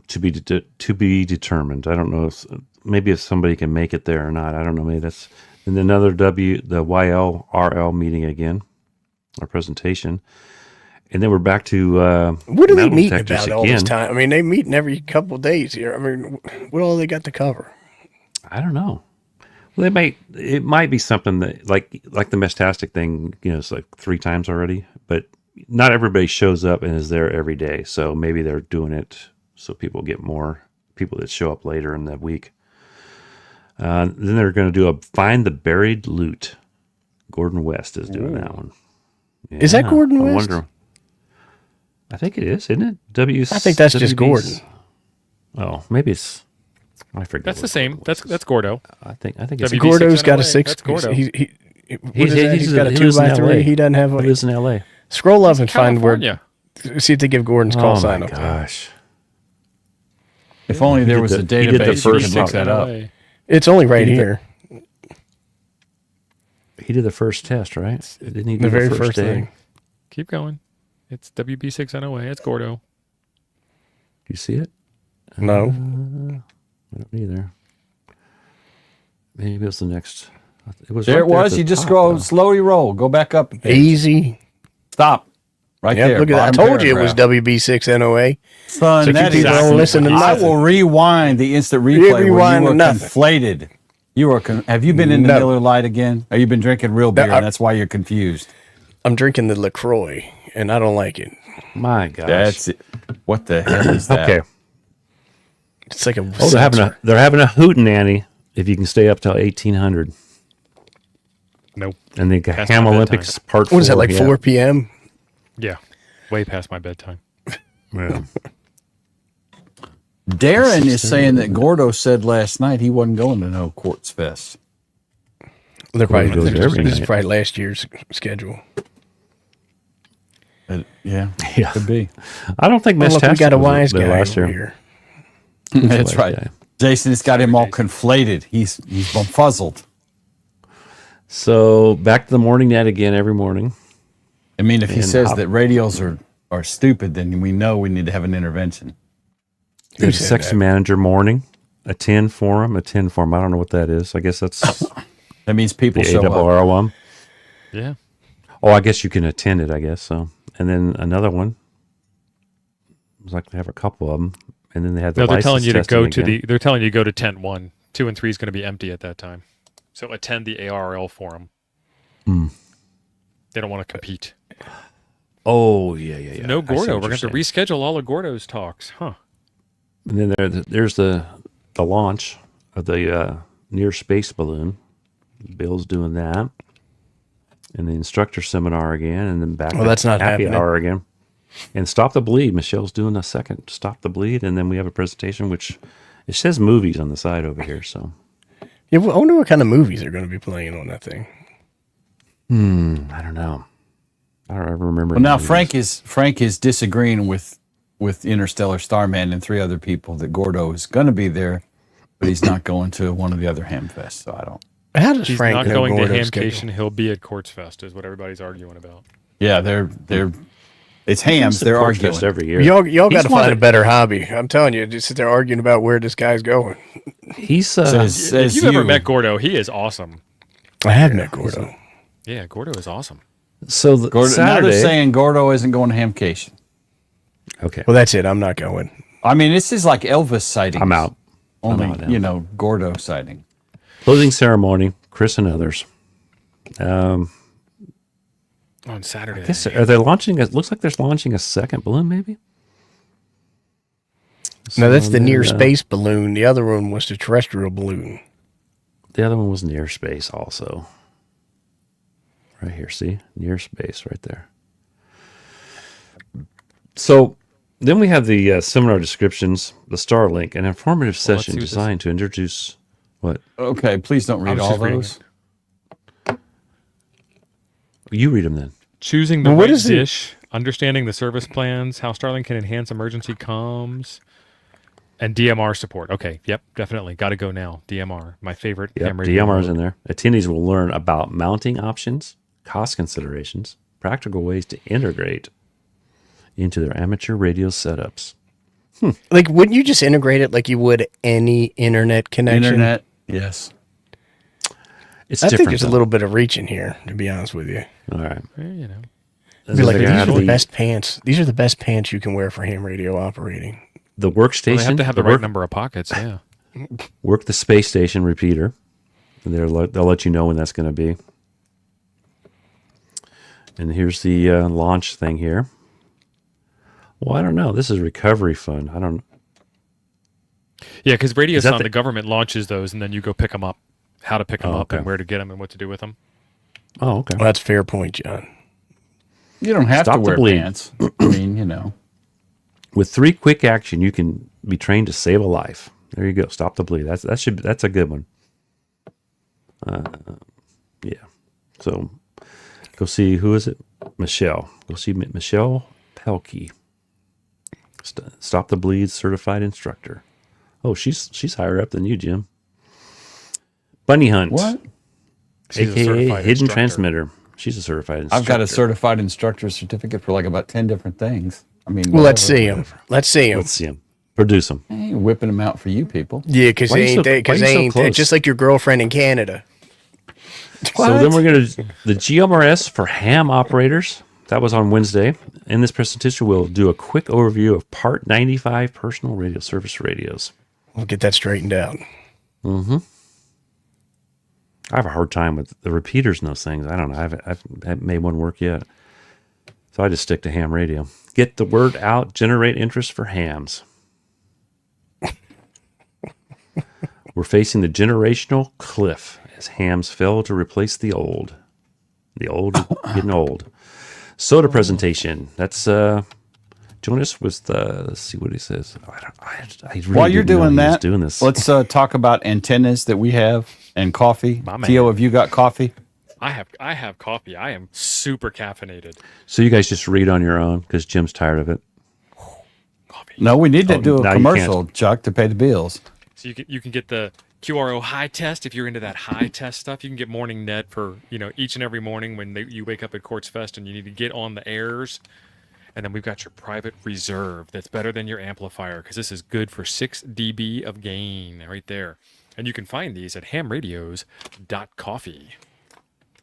to be determined. I don't know if somebody can make it there or not. I don't know. Maybe that's and another the YLRL meeting again, our presentation. And then we're back to what are they meeting about all this time? I mean, they meeting every couple of days here. I mean, what all they got to cover? I don't know. Well, it might be something that like the Mestastic thing. You know, it's like 3 times already, but not everybody shows up and is there every day. So maybe they're doing it so people get more people that show up later in the week. Then they're going to do a find the buried loot. Gordon West is doing that one. Yeah, is that Gordon West? I think it is, isn't it? I think that's just Gordon. Oh, maybe it's. I forget. That's the same. That's Gordo. I think it's Gordo's got a 6. That's Gordo. He's got a 2x3. He doesn't have. He lives in L.A. Scroll up and find where. See if they give Gordon's call sign up. Oh my gosh! If only there was a database you could look that up. It's only right here. He did the first test, right? Didn't he do the very first thing? Keep going. It's WB6NOA. It's Gordo. You see it? No. I don't either. Maybe it's the next. There it was. You just slowly roll. Go back up. Easy. Stop. Right there. Look at that. I told you it was WB6NOA. Son, So that people is don't listen to I nothing. will rewind the instant replay where you were nothing. conflated. Have you been in the Miller Lite again? Or you been drinking real beer, and that's why you're confused? I'm drinking the LaCroix, and I don't like it. My gosh. That's it. What the hell is that? Okay. It's like a. Oh, they're having a hootenanny if you can stay up till 1800. Nope. And the Past Ham my Olympics bedtime. part 4. What is that, like 4 p.m.? Yeah. Way past my bedtime. Yeah. Darren is saying that Gordo said last night he wasn't going to no Quartzfest. They're probably, goes every this is night. probably last year's schedule. Yeah, Yeah. could be. I don't think Well, Miss look, we Tastic got a was wise there guy last over year. here. That's right. guy. Jason, it's got him all conflated. He's befuzzled. So back to the morning net again every morning. I mean, if he And says that radios are stupid, then we know we need to have an intervention. There's a said section that? manager morning, a 10 forum. I don't know what that is. I guess that's the That means people show up. ARRL one. Yeah. Oh, I guess you can attend it, I guess. So, and then another one. It was like they have a couple of them. And then they had the No, they're telling license you to testing go to again. they're telling you to go to tent 1. 2 and 3 is going to be empty at that time. So attend the ARRL forum. They don't want to compete. Oh, yeah. No I see Gordo. what We're you're going to saying. reschedule all of Gordo's talks. Huh. And then there's the launch of the near space balloon. Bill's doing that. And the instructor seminar again, and then back Well, to that's not happy happening. hour again. And Stop the Bleed. Michelle's doing a second Stop the Bleed, and then we have a presentation which it says movies on the side over here. So Yeah, well, I wonder what kind of movies they're going to be playing on that thing. I don't know. I don't ever remember. Well, now movies. Frank is disagreeing with Interstellar Starman and 3 other people that Gordo is going to be there, but he's not going to one of the other Hamfests. So I don't. How does He's Frank not know going to Gordo's schedule? Hamcation. He'll be at Quartzfest is what everybody's arguing about. Yeah, they're it's hams. They're Quartzfest arguing. every year. Y'all got He's to one of find a the- better hobby. I'm telling you, just sit there arguing about where this guy's going. He's Says If you've you. ever met Gordo, he is awesome. I have met Gordo. Yeah, Gordo is awesome. so the Gordo, now Saturday. they're saying Gordo isn't going to Hamcation. Okay, Well, that's it. I'm not going. I mean, this is like Elvis sighting. I'm out. Only, I'm out now. Gordo sighting. Closing ceremony. Chris and others. On Saturday. I guess, are they launching? It looks like they're launching a second balloon, maybe. No, that's the So near then, space balloon. The other one was the terrestrial balloon. The other one was near space, also. Right here, see, near space, right there. So then we have the seminar descriptions, the Starlink, an informative Well, let's session see what this- designed to introduce what Okay, please don't read was all just reading those. you read them then. Choosing the Well, what right is it? dish, understanding the service plans, how Starlink can enhance emergency comms, and DMR support. Okay, yep, definitely. Got to go now. DMR, my favorite. Yep, ham radio DMR's mode. in there. Attendees will learn about mounting options, cost considerations, practical ways to integrate into their amateur radio setups. Like, wouldn't you just integrate it like you would any internet connection? Internet, yes. It's I think different. there's a though. little bit of reach in here, to be honest with you. All right. You know, And Be then like, they these have are the best pants. These are the best pants you can wear for ham radio operating. the well, workstation. they have to have the right number of pockets. Yeah. Work the space station repeater. And they'll let you know when that's going to be. And here's the launch thing here. Well, I don't know. This is recovery fund. I don't. Yeah, because Is that Radiothon, the- the government launches those, and then you go pick them up. How to pick them Oh, up okay. and where to get them and what to do with them. Oh, okay. Well, that's a fair point, John. You don't have Stop to the wear bleed. pants. I mean, With 3 quick action, you can be trained to save a life. There you go. Stop the bleed. That's a good one. Yeah. So go see, who is it? Michelle. Go see Michelle Pelkey. Stop the Bleed certified instructor. Oh, she's higher up than you, Jim. Bunny Hunt. what? She's a AKA certified Hidden instructor. Transmitter. She's a certified instructor. I've got a certified instructor certificate for like about 10 different things. I mean, Well, let's whatever. see him. Let's see him. Let's see him. Produce him. I ain't whipping them out for you people. Yeah, because Why they you ain't so- they, 'cause why they you so ain't close? just like your girlfriend in Canada. So then we're going to the GMRS for ham operators. That was on Wednesday. In this presentation, we'll do a quick overview of Part 95 personal radio service radios. We'll get that straightened out. Mm-hmm. I have a hard time with the repeaters in those things. I don't know. I haven't made one work yet. So I just stick to ham radio. Get the word out, generate interest for hams. We're facing the generational cliff as hams fail to replace the old. The old getting old. Soda presentation. That's Jonas was the. Let's see what he says. I really While you're didn't know doing he was that, doing this. let's talk about antennas that we have and coffee. My man. Tio, have you got coffee? I have coffee. I am super caffeinated. So you guys just read on your own because Jim's tired of it. Coffee. No, we need to do now a you commercial, Chuck, to pay the bills. So you can get the QRO high test if you're into that high test stuff. You can get morning net for each and every morning when you wake up at Quartzfest and you need to get on the airs. And then we've got your private reserve that's better than your amplifier because this is good for 6 dB of gain right there. And you can find these at hamradios.coffee.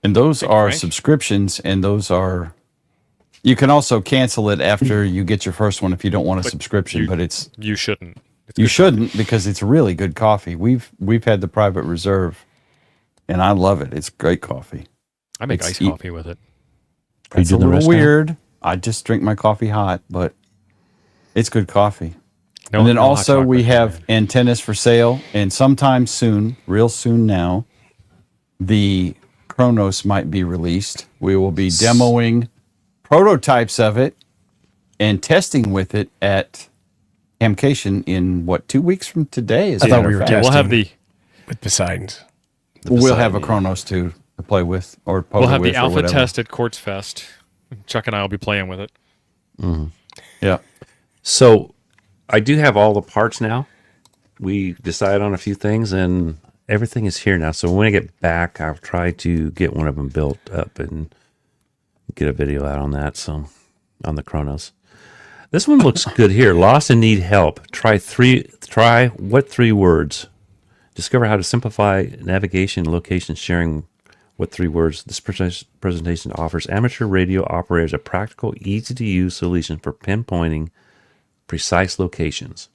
And those are Frank. subscriptions, and those are. You can also cancel it after you get your first one if you don't want a subscription, but it's. You shouldn't. It's You good shouldn't because it's really good coffee. We've had the private reserve, and I love it. It's great coffee. I make It's iced coffee with it. It's a doing the little rest now? weird. I just drink my coffee hot, but it's good coffee. No, And then no hot also we chocolate. have antennas for sale, and sometime soon, real soon now, the Kronos might be released. We will be demoing prototypes of it and testing with it at Hamcation in 2 weeks from today? As I a thought matter we of were fact. Yeah, we'll have testing. the With Poseidon's. We'll have a Kronos too to play with, or we'll have with the or alpha whatever. test at Quartzfest. Chuck and I will be playing with it. Yeah. So I do have all the parts now. We decided on a few things and everything is here now. So when I get back, I'll try to get one of them built up and get a video out on that. So on the Kronos. This one looks good here. Lost and need help. Try what 3 words? Discover how to simplify navigation and location sharing. What 3 words? This presentation offers amateur radio operators a practical, easy-to-use solution for pinpointing precise locations.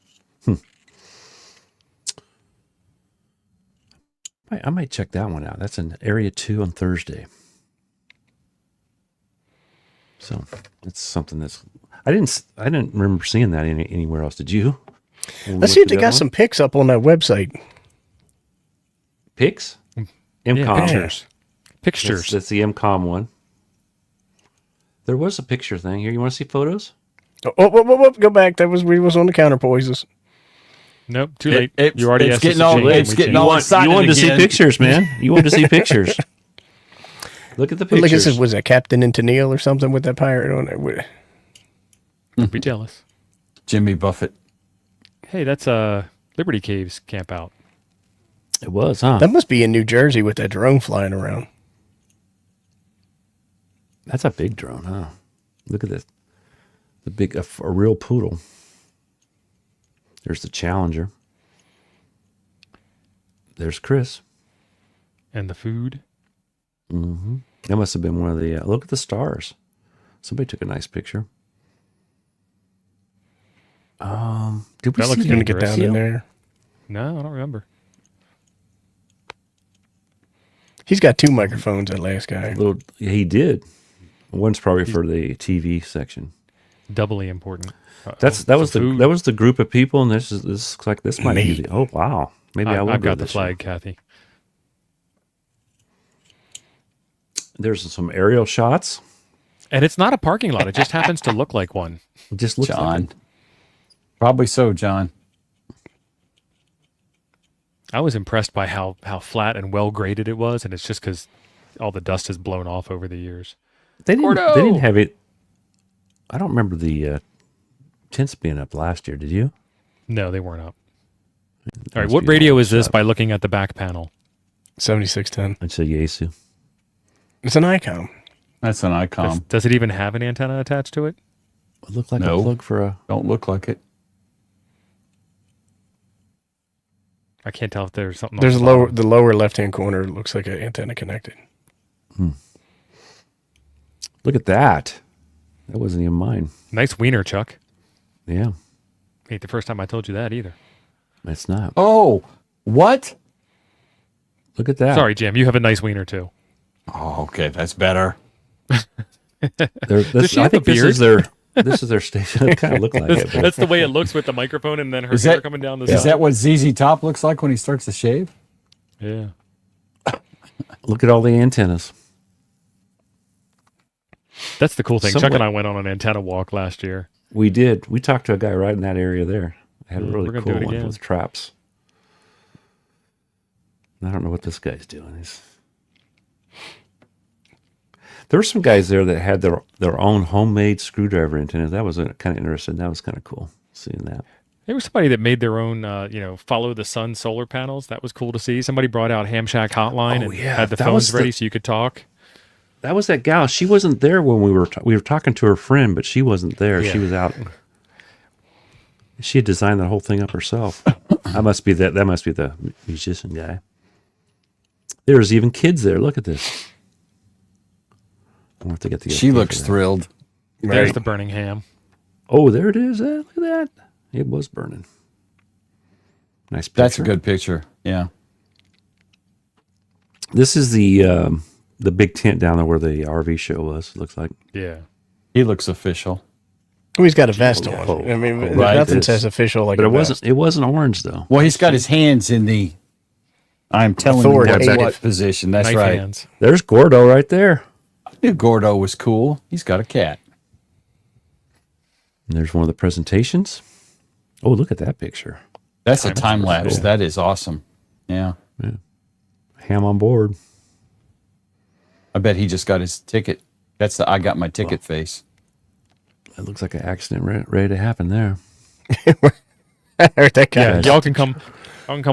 I might check that one out. That's in Area 2 on Thursday. So it's something that's I didn't remember seeing that anywhere else. Did you? Let's see if they got some pics up on that website. pics. Yeah, MCOM. pictures. Pictures. That's the MCOM one. There was a picture thing here. You want to see photos? Oh, go back. We was on the counterpoises. Nope, too late. It's- you already it's asked getting us to all- change, it's we getting changed. all excited You wanted to see again. pictures, man. You wanted to see pictures. Look at the Look, pictures. this was that Captain and Tennille or something with that pirate on it. Don't be jealous. Jimmy Buffett. Hey, that's Liberty Caves camp out. It was, huh? That must be in New Jersey with that drone flying around. That's a big drone, huh? Look at this. The big, a real poodle. There's the Challenger. There's Chris. And the food. Mm-hmm. That must have been one of the. Look at the stars. Somebody took a nice picture. Did we That looks see Gonna that? get down in there. No, I don't remember. He's got 2 microphones, that last guy. He did. One's probably for the TV section. Doubly important. That was food. the group of people, and this looks like this might be. Oh wow, maybe I will. I've go got the this year. flag, Kathy. There's some aerial shots. And it's not a parking lot. It just happens to look like one. It just looks John. like it. Probably so, John. I was impressed by how flat and well graded it was, and it's just because all the dust has blown off over the years. They didn't. Gordo! They didn't have it. I don't remember the tents being up last year. Did you? No, they weren't up. All right, Must what be radio all is this shot. by looking at the back panel? 7610. I'd say Yaesu. It's an ICOM. That's an icon. Does it even have an antenna attached to it? It looked like No. a plug for a. Don't look like it. I can't tell if there's something. There's on a the bottom. the lower left-hand corner looks like an antenna connected. Look at that. That wasn't even mine. Nice wiener, Chuck. Yeah, Ain't the first time I told you that either. it's not. Oh, what? Look at that. Sorry, Jim. You have a nice wiener too. Oh, okay, that's better. Does she I have think a this beard? is their this is their station. It kind of look like it. But That's the way it looks with the microphone and then her Is hair that- coming down the Is side. that what ZZ Top looks like when he starts to shave? Yeah. look at all the antennas. That's the cool thing. Chuck Somewhat- and I went on an antenna walk last year. We did. We talked to a guy right in that area there. They had a Yeah, really we're gonna do cool it one again. with traps. I don't know what this guy's doing. There were some guys there that had their own homemade screwdriver antennas. That was kind of interesting. That was kind of cool seeing that. There was somebody that made their own, follow the sun solar panels. That was cool to see. Somebody brought out Ham Shack Hotline Oh, and yeah, had the that phones was ready so you could talk. That was that gal. She wasn't there when we were talking to her friend, but she wasn't there. Yeah. She was out. She had designed that whole thing up herself. That must be the musician guy. There's even kids there. Look at this. I wonder if they get the She okay looks for that. thrilled. There's the burning ham. Oh, there it is. Look at that. It was burning. Nice picture. That's a good picture. Yeah. This is the big tent down there where the RV show was. It looks like. Yeah. He looks official. Oh, he's got a vest on. oh, I mean, oh, right. nothing This- says official like But a it vest. wasn't orange though. Well, he's got his hands in the I'm telling you Authoritative. what position. That's Knife right. hands. There's Gordo right there. I knew Gordo was cool. He's got a cat. And there's one of the presentations. Oh, look at that picture. That's a time Cool. lapse. That is awesome. Yeah. Ham on board. I bet he just got his ticket. That's the I got my ticket face. It looks like an accident ready to happen there. Or that guy. Yeah, y'all can come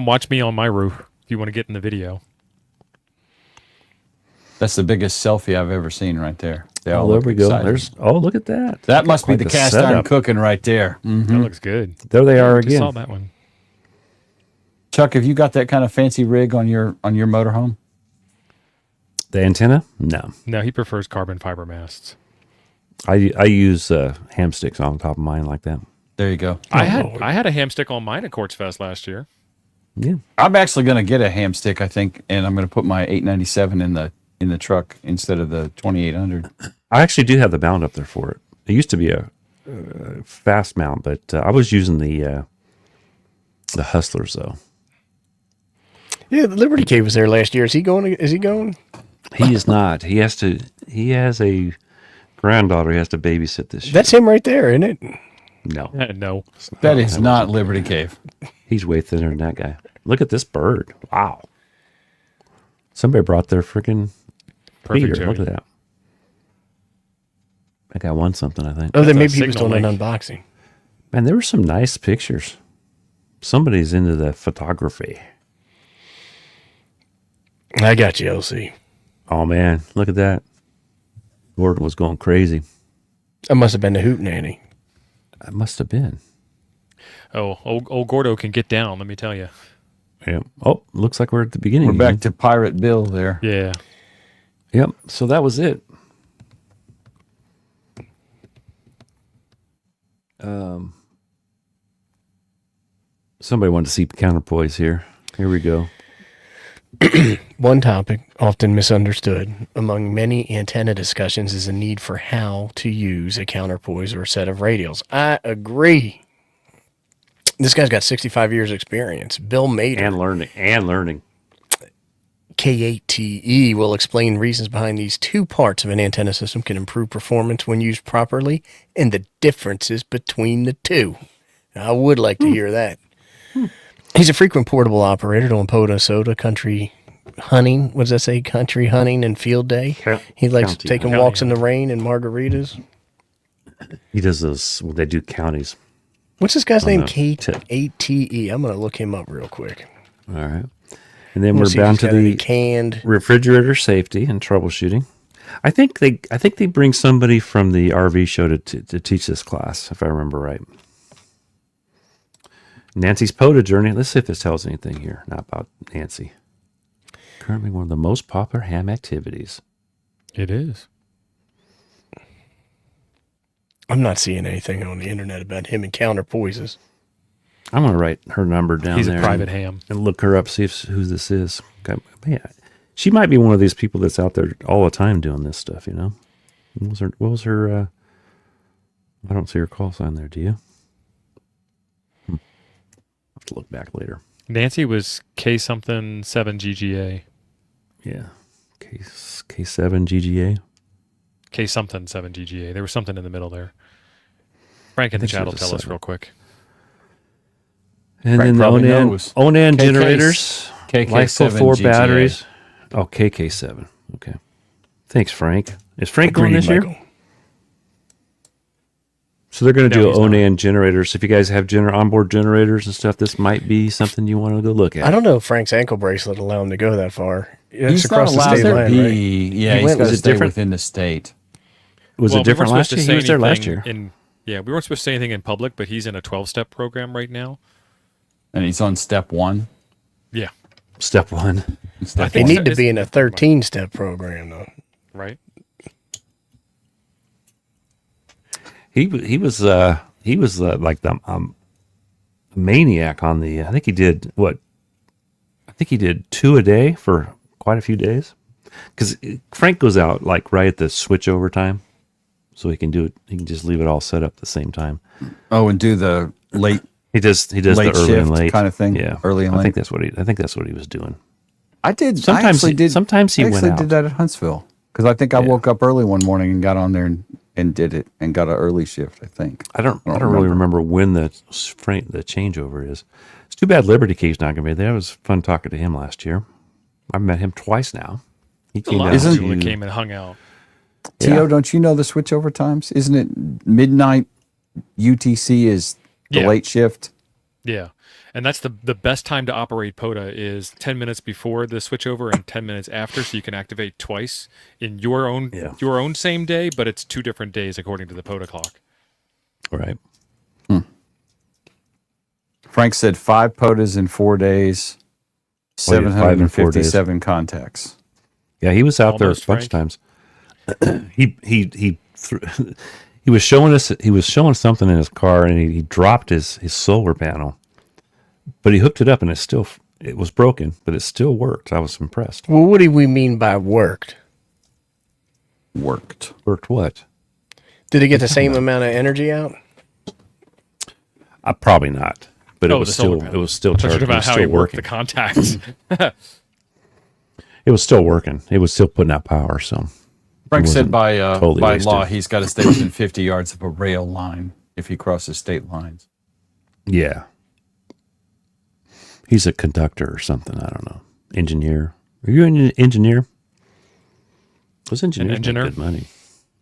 watch me on my roof if you want to get in the video. That's the biggest selfie I've ever seen right there. They all Oh, there look we go. excited. Look at that. That must be Quite the the cast iron setup. cooking right there. Mhm. That looks good. There they are Just saw again. that one. Chuck, have you got that kind of fancy rig on your motorhome? The antenna? No. No, he prefers carbon fiber masts. I use ham sticks on top of mine like that. There you go. I had a ham stick on mine at Quartzfest last year. Yeah. I'm actually going to get a ham stick, I think, and I'm going to put my 897 in the truck instead of the 2800. I actually do have the mount up there for it. It used to be a fast mount, but I was using the Hustlers though. Yeah, the Liberty Cave was there last year. Is he going? Is he going? He is not. He has a granddaughter he has to babysit this year. That's him right there, isn't it? No. No. That is not Liberty Cave. He's way thinner than that guy. Look at this bird. Wow. Somebody brought their freaking Perfect, feeder. Look Joey. at that. That guy won something, I think. Oh, then That's a maybe he was signal doing an link. unboxing. Man, there were some nice pictures. Somebody's into the photography. I got you, LC. Oh, man. Look at that. Gordon was going crazy. That must have been the Hootenanny. It must have been. Oh, old Gordo can get down, let me tell you. Yeah. Oh, looks like we're at the beginning. We're back again. to Pirate Bill there. Yeah. Yep. So that was it. Somebody wanted to see counterpoise here. Here we go. One topic often misunderstood among many antenna discussions is the need for how to use a counterpoise or a set of radials. I agree. This guy's got 65 years experience. Bill Mader, And learning. K8TE, will explain reasons behind these two parts of an antenna system can improve performance when used properly and the differences between the two. I would like to hear that. He's a frequent portable operator to Minnesota country hunting. What does that say? Country hunting and field day. He likes County taking hunting. walks in the rain and margaritas. He does those. Well, they do counties. What's this guy's name? the K8TE. I'm going to look him up real quick. All right. And then We'll we're see if down he's to got any the canned. refrigerator safety and troubleshooting. I think they bring somebody from the RV show to teach this class, if I remember right. Nancy's POTA journey. Let's see if this tells anything here. Not about Nancy. Currently one of the most popular ham activities. It is. I'm not seeing anything on the internet about him and counterpoises. I'm going to write her number down He's there. a private ham. And look her up, see who this is. Okay, man, she might be one of these people that's out there all the time doing this stuff, you know? What was her I don't see her call sign there, do you? I'll have to look back later. Nancy was K something 7 GGA. Yeah. K7 GGA. K something 7 GGA. There was something in the middle there. Frank in the chat will tell us real quick. And Frank then the probably Onan knows. Onan KK generators. KK7 4 GGA. batteries. Oh, KK7. Okay. Thanks, Frank. Is Frank going this year? Michael. So they're going to No, do he's not. Onan generators. If you guys have onboard generators and stuff, this might be something you want to go look at. I don't know if Frank's ankle bracelet allowed him to go that far. That's He's not across the allowed state to line, be. right? Yeah, He he's went- got was to it stay different? within the state. Was Well, it different we weren't last supposed year? to He was say there last anything year. Yeah, we weren't supposed to say anything in public, but he's in a 12-step program right now. And he's on step 1. Yeah, Step 1. Step They think need so. to be in a 13-step program, though. right. He was like the maniac on the. I think he did what? I think he did 2 a day for quite a few days. Because Frank goes out like right at the switch over time, so he can do it. He can just leave it all set up at the same time. Oh, and do the late. He does Late the early shift and late kind of thing? Yeah, Early and I think late? that's what he was doing. I did. Sometimes sometimes he I went actually out. did that at Huntsville because I think I woke up early one morning and got on there and did it and got an early shift. I think. I don't really remember when the changeover is. It's too bad Liberty Key's not going to be there. It was fun talking to him last year. I've met him twice now. He A came lot down. of Isn't- people that came and hung out. Tio, don't you know the switchover times? Isn't it midnight UTC is the Yeah. late shift? Yeah, and that's the best time to operate POTA is 10 minutes before the switchover and 10 minutes after, so you can activate twice in your own same day, but it's 2 different days according to the POTA clock. Right. Frank said 5 POTAs in 4 days, Oh, yeah, 5 in 4 days. 757 contacts. Yeah, he was out Almost, there a bunch of times. He was showing us. He was showing something in his car, and he dropped his solar panel, but he hooked it up, and it was broken, but it still worked. I was impressed. Well, what do we mean by worked? Worked. Worked what? Did it get the same amount of energy out? Probably not. But Oh, it was the solar still panel. it was still I thought you charging. were It about was how still he worked working. the contacts. It was still working. It was still putting out power. So Frank wasn't said by totally by wasted. law he's got to stay within 50 yards of a rail line if he crosses state lines. yeah, he's a conductor or something. I don't know. Engineer. Are you an engineer? Those engineers make engineer? good money.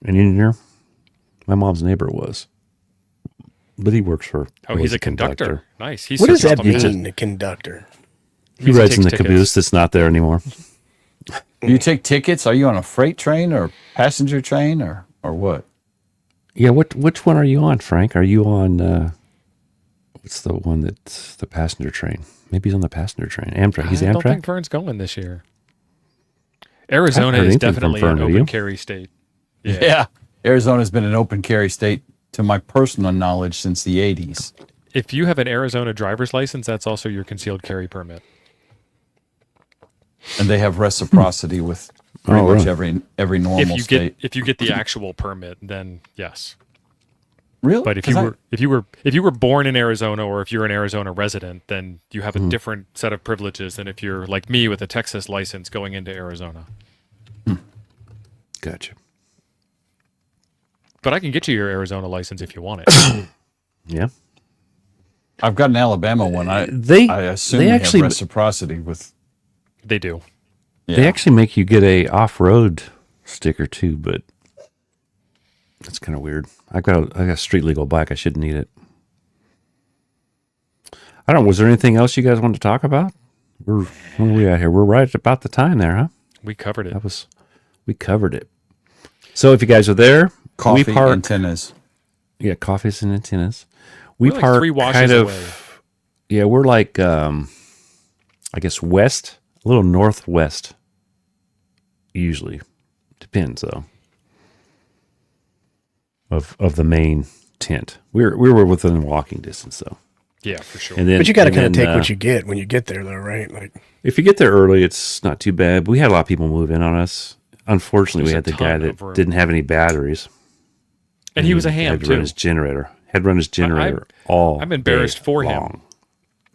An engineer. My mom's neighbor was, but he works for. Oh, he's a conductor. Nice. He's What does super that complicated. mean, the conductor? He Means rides in the takes tickets. caboose that's not there anymore. Do you take tickets? Are you on a freight train or passenger train or what? Yeah, which one are you on, Frank? Are you on what's the one that's the passenger train? Maybe he's on the passenger train. Amtrak. He's I don't think Amtrak. Vern's going this year. Arizona heard is anything from definitely Vern, an have open you? carry state. Yeah. Arizona's been an open carry state to my personal knowledge since the 80s. If you have an Arizona driver's license, that's also your concealed carry permit. And they have reciprocity with pretty Oh, much really? every normal state. If you get the actual permit, then yes. Really? But if 'Cause you were born in Arizona or if you're an Arizona resident, then you have a different set of privileges than if you're like me with a Texas license going into Arizona. Gotcha. But I can get you your Arizona license if you want it. Yeah. I've got an Alabama one. I assume they they actually have reciprocity with. They do. they actually make you get a off-road sticker too, but that's kind of weird. I got a street legal bike. I shouldn't need it. I don't. Was there anything else you guys want to talk about? Where are we at here? We're right about the time there, huh? We covered it. We covered it. So if you guys are there, Coffee we park. antennas. Yeah, coffees and antennas. We We're like park 3 washes kind of. away. Yeah, we're like, I guess west, a little northwest, usually, Depends though. Of the main tent, we were within walking distance though. Yeah, for sure. And then, But you got to kind of then, take what you get when you get there, though, right? Like, if you get there early, it's not too bad. We had a lot of people move in on us. Unfortunately, we There's had a the guy ton that of room. didn't have any batteries, and he was a had ham to run too. his generator. Had to run his generator all. I'm embarrassed day for him. long.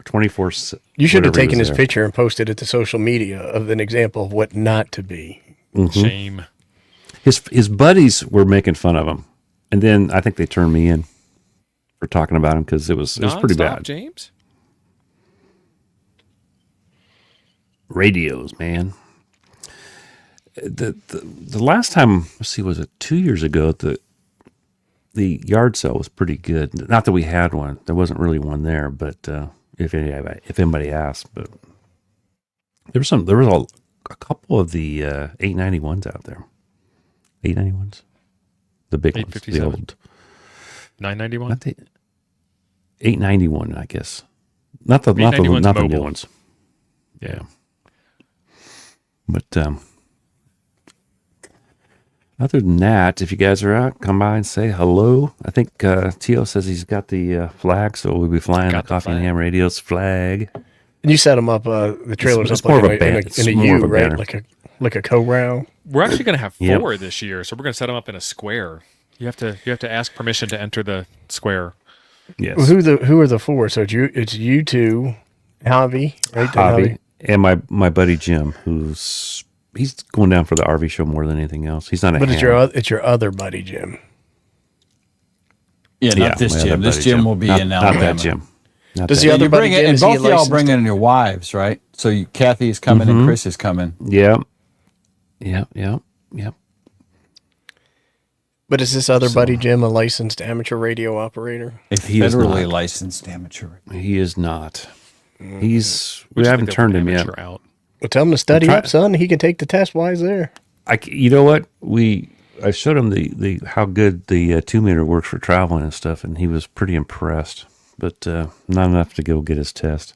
24. you should have whatever he taken was his there. picture and posted it to social media of an example of what not to be. Shame. His buddies were making fun of him, and then I think they turned me in for talking about him because it was pretty Non-stop, bad. James. Radios, man. The last time, let's see, was it 2 years ago? The yard sale was pretty good. Not that we had one. There wasn't really one there, but if anybody asked, but there was a couple of the 891s out there. 891s, the big ones, the 857. old 991. not the 891, I guess. Not the new mobile. ones. Yeah. But other than that, if you guys are out, come by and say hello. I think Tio says he's got the flag, so we'll be flying the Got the Coffee and flag. Ham Radio's flag. And you set them up, the trailers It's up more like of a banner. It's in a more U, of a right? banner. Like a corral. We're actually going to have Yep. 4 this year, so we're going to set them up in a square. You have to ask permission to enter the square. Yes. Well, who are the 4? So it's you two, Javi, right? Hobby and my buddy Jim, he's going down for the RV show more than anything else. He's not a But ham. it's your other buddy, Jim. Yeah, not this my other Jim. This buddy Jim will be in Alabama. Not that Jim. Not Does that the Yeah, other you buddy bring it, Jim, and is he both of y'all licensed? bringing your wives, right? So Kathy is coming and Chris is coming. Yep. But is this other buddy Jim a licensed amateur radio operator? If He is federally not. licensed amateur. He is not. We We just haven't think they'll turned put him yet. amateur out. Well, tell him to study Try- up, son. He can take the test while he's there. You know what? I showed him the how good the 2-meter works for traveling and stuff, and he was pretty impressed. But not enough to go get his test.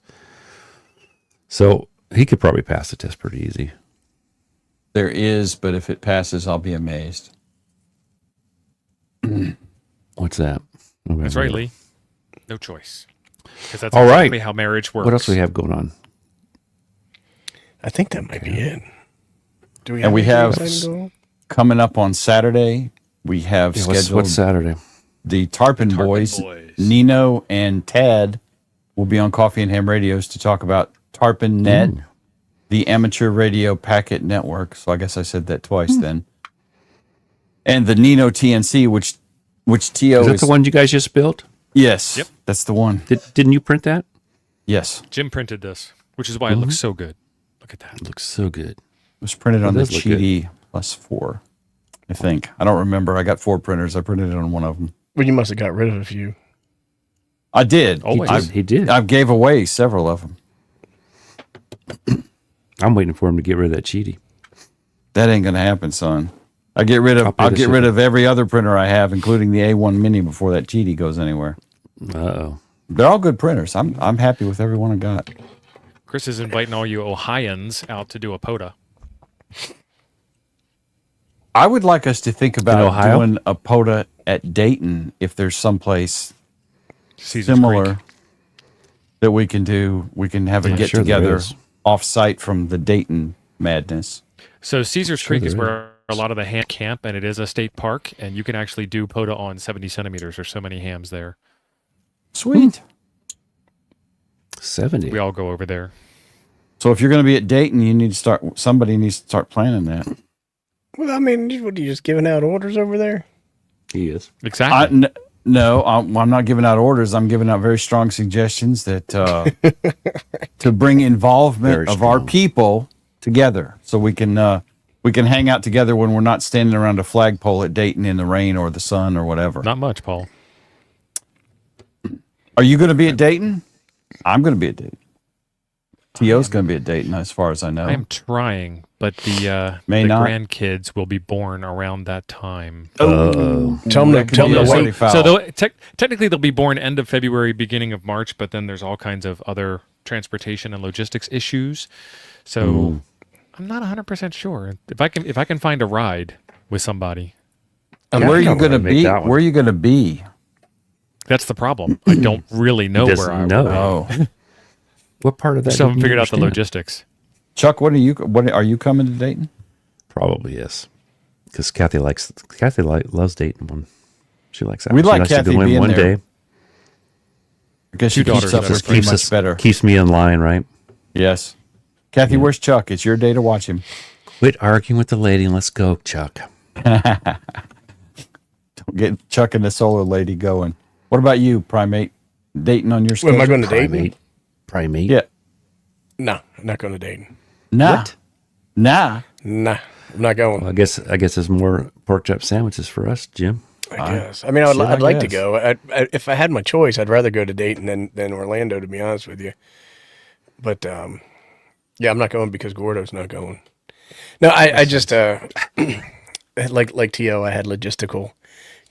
So he could probably pass the test pretty easy. There is, but if it passes, I'll be amazed. What's that? Okay. That's right, Lee. No choice. Because that's All right. exactly how marriage works. What else do we have going on? I think that might be it. Do we And we anything have exciting going on? coming up on Saturday, we have Yeah, scheduled what's Saturday? the Tarpon Boys. Nino and Tad will be on Coffee and Ham Radios to talk about Tarpon Net, the amateur radio packet network. So I guess I said that twice then. And the Nino TNC, which Tio Is that the one you guys just built? Yes. Yep. That's the one. Didn't you print that? Yes. Jim printed this, which is why it looks so good. Look at that. It looks so good. It was printed on the does look good. GD +4, I think. I don't remember. I got 4 printers. I printed it on one of them. Well, you must have got rid of a few. I did. Always. He did. I gave away several of them. I'm waiting for him to get rid of that cheaty. That ain't gonna happen, son. I'll get rid I'll pay the rid of every other printer I have, including the A1 Mini, before that GD goes anywhere. Uh-oh. They're all good printers. I'm happy with every one I got. Chris is inviting all you Ohioans out to do a POTA. I would like us to think about Ohio? doing a POTA at Dayton if there's someplace Caesar's similar Creek. that we can do. We can have a Yeah, get sure there together is. off site from the Dayton madness. So Caesar's Creek is there where a lot of the ham camp, and it is a state park, and you can actually do POTA on 70 centimeters. There's so many hams there. Sweet. 70. We all go over there. So if you're going to be at Dayton, you need to start. Somebody needs to start planning that. Well, I mean, what are you just giving out orders over there? He is. Exactly. No, I'm not giving out orders. I'm giving out very strong suggestions that to bring involvement Very of our strong. people together, so we can hang out together when we're not standing around a flagpole at Dayton in the rain or the sun or whatever. Not much, Paul. Are you going to be at Dayton? I'm going to be at Dayton. T.O.'s going to be at Dayton, as far as I know. I am trying, but the May the not. grandkids will be born around that time. Oh. Tell them That could to be wait. already foul. So technically they'll be born end of February, beginning of March, but then there's all kinds of other transportation and logistics issues. So I'm not 100% sure. If I can find a ride, with somebody. Where are you going to make be? that one. Where are you going to be? That's the problem. I don't really know doesn't where I know. Oh, What part of that? still haven't didn't you figured out the understand? logistics. Chuck, what are you coming to Dayton? Probably yes, because Kathy loves Dayton. One, she likes that. We'd She like likes to Kathy go in being one there. day. Because Two she keeps daughters up that with are pretty Keeps much us better. keeps me in line, right? Yes. Kathy, where's Chuck? It's your day to watch him. Quit arguing with the lady and let's go, Chuck. Don't get Chuck and the solar lady going. What about you, Primate? Dayton on your Wait, schedule? am I going to Dayton? Primate. Yeah. No, I'm not going to Dayton. Nah. What? Nah. Nah, I'm not going. Well, I guess there's more pork chop sandwiches for us, Jim. I guess. I mean, I'd like to guess. go. If I had my choice, I'd rather go to Dayton than Orlando, to be honest with you. But yeah, I'm not going because Gordo's not going. No, I just like T.O., I had logistical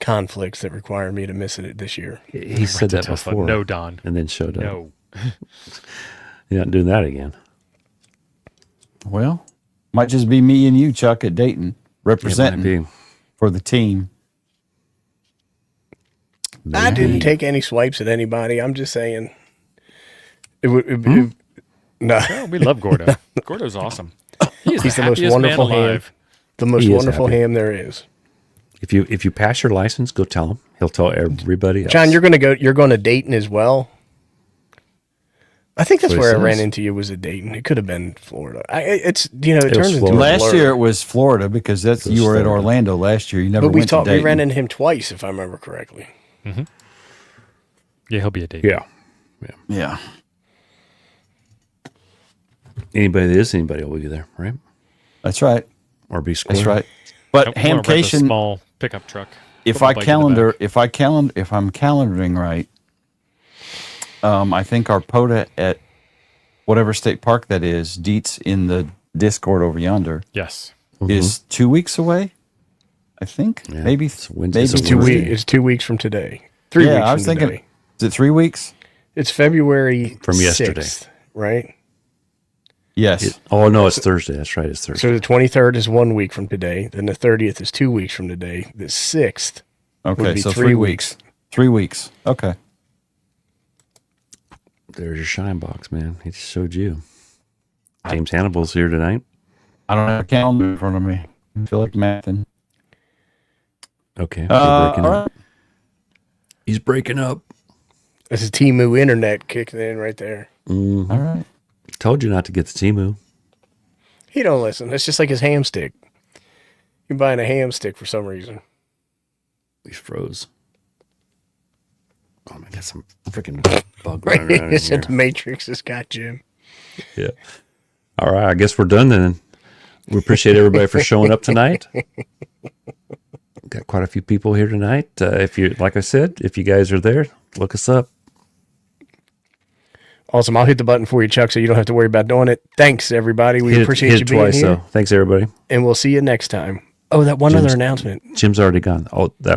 conflicts that required me to miss it this year. He said that Tesla. before. No, Don. And then showed up. No. You're not doing that again. Well, might just be me and you, Chuck, at Dayton, It might representing be. for the team. I didn't take any swipes at anybody. I'm just saying. No. Oh, we love Gordo. Gordo's awesome. He's the most happiest wonderful man ham. alive. The most He is wonderful happy. ham there is. If you pass your license, go tell him. He'll tell everybody else. John, you're going to Dayton as well. I think that's That's what where he I ran says. into you was at Dayton. It could have been Florida. It was turns into a Florida. Last blur. year it was Florida because was you were at Florida. Orlando last year. You never But we went to we Dayton. ran into him twice, if I remember correctly. Yeah, he'll be a date. Yeah. Yeah. Anybody will be there, right? That's right. Or be square. That's right. But Nope, we'll rent a Hamcation, small pickup truck. if Put my I bike in the back. if I'm calendaring right, I think our POTA at whatever state park that is, Dietz in the Discord over yonder, Yes. is 2 weeks away. I think Yeah, maybe it's Wednesday. maybe It's It's 2 Wednesday. weeks. It's 2 weeks from today. 3 weeks. Yeah, I was from thinking. today. Is it 3 weeks? It's February From yesterday. 6th, right? Yes. Oh no, it's Thursday. That's right. It's Thursday. So the 23rd is 1 week from today. Then the 30th is 2 weeks from today. The 6th Okay, would be so 3 weeks. 3 weeks. Okay. There's your shine box, man. He just showed you. James Hannibal's here tonight. I don't have a calendar in front of me. I feel like mathing. Okay. All breaking up. right. He's breaking up. This is Timu Internet kicking in right there. All right. Told you not to get the Temu. He don't listen. It's just like his ham stick. You're buying a ham stick for some reason. He froze. Oh man, got some freaking bug running around in It's here. the Matrix has got Jim. Yeah. All right. I guess we're done then. We appreciate everybody for showing up tonight. Got quite a few people here tonight. If you, like I said, if you guys are there, look us up. Awesome. I'll hit the button for you, Chuck, so you don't have to worry about doing it. Thanks, everybody. We appreciate hit you it being twice, here. So thanks everybody. And we'll see you next time. Oh, that one other announcement. Jim's already gone. Oh, that